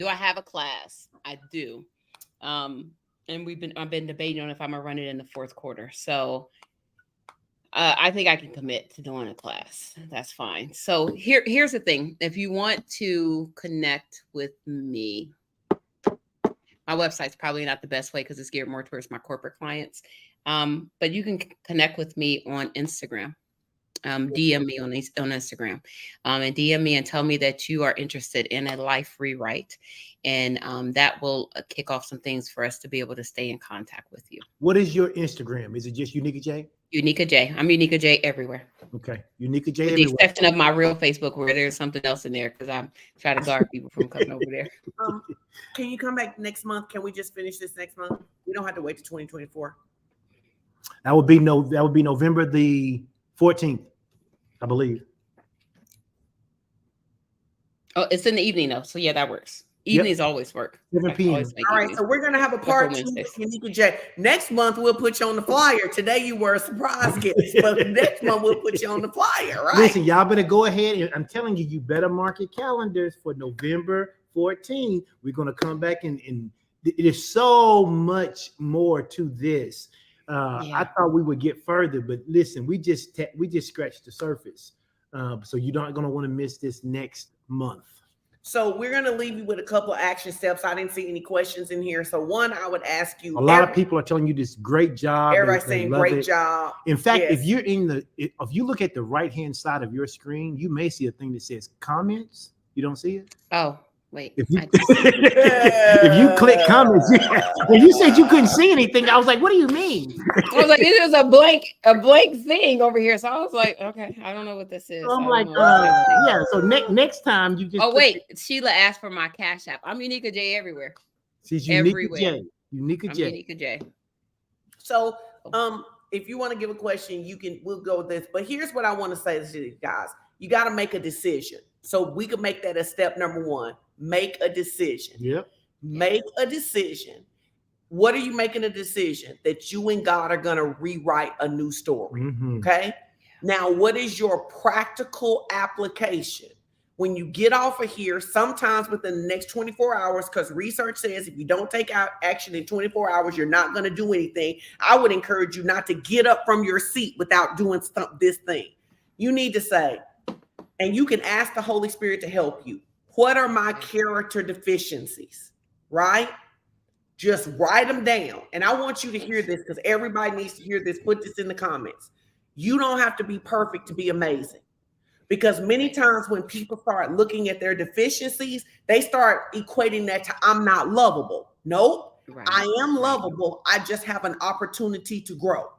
I have a class? I do. And I've been debating on if I'm gonna run it in the fourth quarter. So I think I can commit to doing a class. That's fine. So here's the thing. If you want to connect with me, my website's probably not the best way because it's geared more towards my corporate clients. But you can connect with me on Instagram. DM me on Instagram and DM me and tell me that you are interested in a life rewrite. And that will kick off some things for us to be able to stay in contact with you. What is your Instagram? Is it just Unica J? Unica J. I'm Unica J everywhere. Okay. Unica J with everywhere. The exception of my real Facebook where there's something else in there because I'm trying to guard people from coming over there. Can you come back next month? Can we just finish this next month? We don't have to wait to 2024. That would be November the 14th, I believe. Oh, it's in the evening though. So yeah, that works. Evenings always work. 7 p.m. All right, so we're gonna have a part 2 with Unica J. Next month we'll put you on the flyer. Today you were a surprise guest, but next month we'll put you on the flyer, right? Listen, y'all better go ahead and I'm telling you, you better mark your calendars for November 14th. We're gonna come back and there's so much more to this. I thought we would get further, but listen, we just scratched the surface. So you're not gonna want to miss this next month. So we're going to leave you with a couple of action steps. I didn't see any questions in here. So one, I would ask you. A lot of people are telling you this great job. Everybody's saying great job. In fact, if you look at the right-hand side of your screen, you may see a thing that says comments. You don't see it? Oh, wait. If you click comments, when you said you couldn't see anything, I was like, what do you mean? I was like, it is a blank thing over here. So I was like, okay, I don't know what this is. So I'm like, so next time you just. Oh, wait. Sheila asked for my Cash App. I'm Unica J everywhere. She's Unica J. Unica J. Unica J. So if you want to give a question, we'll go with this. But here's what I want to say to you guys. You got to make a decision. So we could make that a step number 1. Make a decision. Yep. Make a decision. What are you making a decision? That you and God are going to rewrite a new story. Okay. Now, what is your practical application? When you get off of here, sometimes within the next 24 hours, because research says if you don't take out action in 24 hours, you're not going to do anything. I would encourage you not to get up from your seat without doing this thing. You need to say, and you can ask the Holy Spirit to help you. What are my character deficiencies? Right? Just write them down. And I want you to hear this because everybody needs to hear this. Put this in the comments. You don't have to be perfect to be amazing. Because many times when people start looking at their deficiencies, they start equating that to I'm not lovable. Nope, right. I am lovable. I just have an opportunity to grow.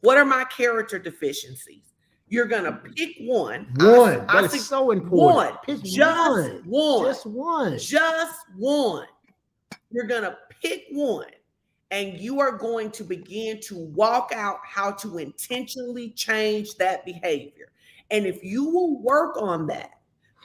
What are my character deficiencies? You're going to pick one. That is so important. One. Pick just one. Just one. Just one. You're going to pick one. And you are going to begin to walk out how to intentionally change that behavior. And if you will work on that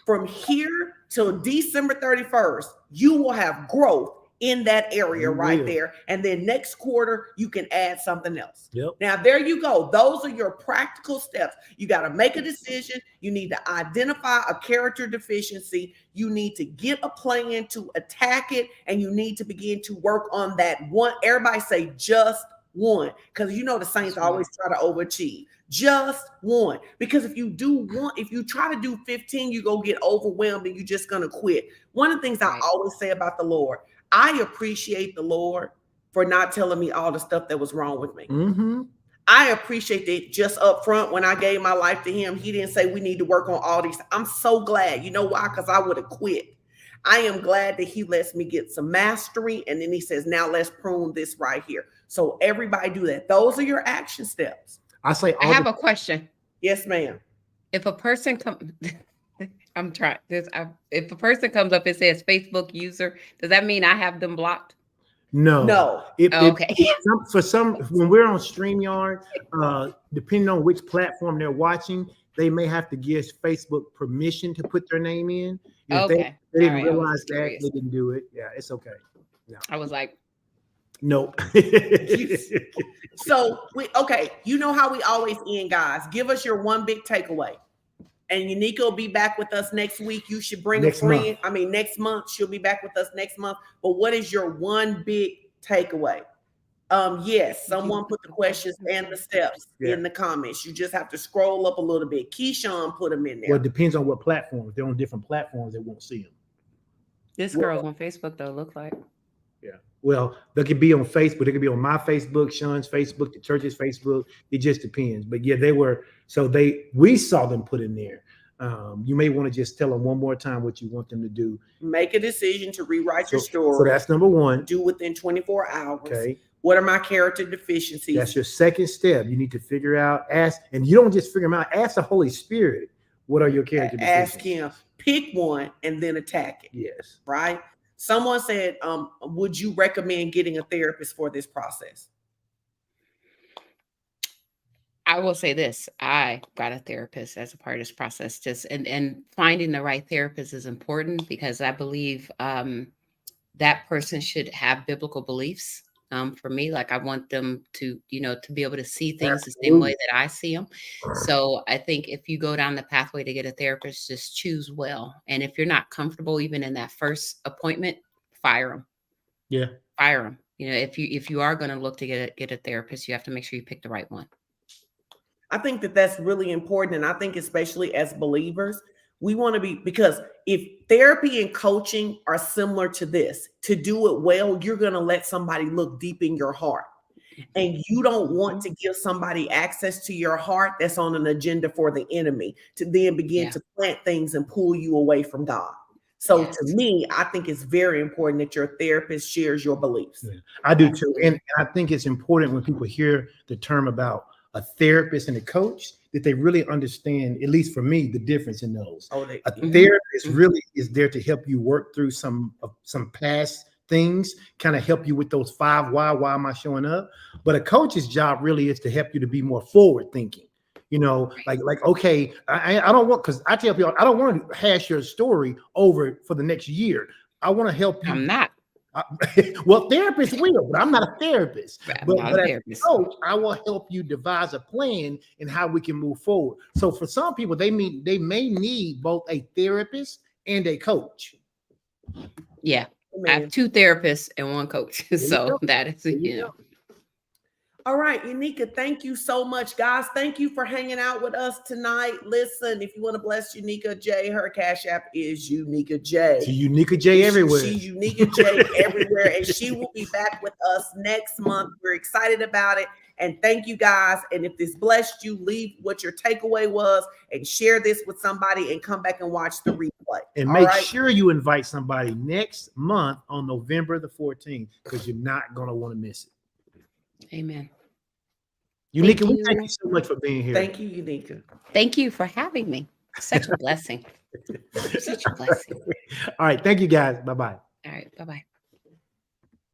from here till December 31st, you will have growth in that area right there. And then next quarter, you can add something else. Yep. Now, there you go. Those are your practical steps. You got to make a decision. You need to identify a character deficiency. You need to get a plan to attack it. And you need to begin to work on that one. Everybody say just one. Because you know the Saints always try to overachieve. Just one. Because if you do one, if you try to do 15, you go get overwhelmed and you're just going to quit. One of the things I always say about the Lord, I appreciate the Lord for not telling me all the stuff that was wrong with me. Mm-hmm. I appreciate that just up front when I gave my life to him, he didn't say we need to work on all these. I'm so glad. You know why? Because I would have quit. I am glad that he lets me get some mastery. And then he says, now let's prune this right here. So everybody do that. Those are your action steps. I have a question. Yes, ma'am. If a person comes, I'm trying this. If a person comes up and says Facebook user, does that mean I have them blocked? No. Okay. When we're on StreamYard, depending on which platform they're watching, they may have to give Facebook permission to put their name in. If they didn't realize that, they didn't do it. Yeah, it's okay. No. I was like, nope. So you know how we always end, guys. Give us your one big takeaway. And Unika will be back with us next week. You should bring a friend. Next month. She'll be back with us next month. But what is your one big takeaway? Yes, someone put the questions and the steps in the comments. You just have to scroll up a little bit. Keyshawn put them in there. Well, it depends on what platform. If they're on different platforms, they won't see them. This girl's on Facebook, though, look like. Yeah. Well, they could be on Facebook. They could be on my Facebook, Sean's Facebook, the church's Facebook. It just depends. But yeah, we saw them put in there. You may want to just tell them one more time what you want them to do. Make a decision to rewrite your story. So that's number one. Do within 24 hours. Okay. What are my character deficiencies? That's your second step. You need to figure out, and you don't just figure them out. Ask the Holy Spirit, what are your character deficiencies? Ask him. Pick one and then attack it. Yes. Right? Someone said, would you recommend getting a therapist for this process? I will say this. I got a therapist as a part of this process. And finding the right therapist is important because I believe that person should have biblical beliefs. For me, like I want them to be able to see things the same way that I see them. So I think if you go down the pathway to get a therapist, just choose well. And if you're not comfortable even in that first appointment, fire them. Yeah, fire them. If you are going to look to get a therapist, you have to make sure you pick the right one. I think that's really important, and I think especially as believers, we want to be, because if therapy and coaching are similar to this, to do it well, you're going to let somebody look deep in your heart. And you don't want to give somebody access to your heart that's on an agenda for the enemy to then begin to plant things and pull you away from God. So to me, I think it's very important that your therapist shares your beliefs. Yeah, I do too. And I think it's important when people hear the term about a therapist and a coach, that they really understand, at least for me, the difference in those. A therapist really is there to help you work through some past things, kind of help you with those 5 why am I showing up? But a coach's job really is to help you to be more forward thinking. Okay, I don't want, because I tell people, I don't want to hash your story over for the next year. I want to help you. I'm not. Well, therapists will, but I'm not a therapist. I'm But, not a as a therapist. coach, I will help you devise a plan and how we can move forward. So for some people, they may need both a therapist and a coach. Yeah. I Man. have 2 therapists and 1 coach. you So go. that is, There you you know. go. All right, Unica, thank you so much, guys. Thank you for hanging out with us tonight. Listen, if you want to bless Unica J, her Cash App is Unica J. It's a Unica J everywhere. She's Unica J everywhere, and she will be back with us next month. We're excited about it. And thank you guys. And if this blessed you, leave what your takeaway was and share this with somebody and come back and watch the replay. And All make right? sure you invite somebody next month on November the 14th, because you're not going to want to miss it. Amen. Unica, we you. thank you so much for being here. Thank you, Unica. Thank you for having me. Such a blessing. Such a blessing. All right. Thank you, guys. Bye-bye. All right. Bye-bye.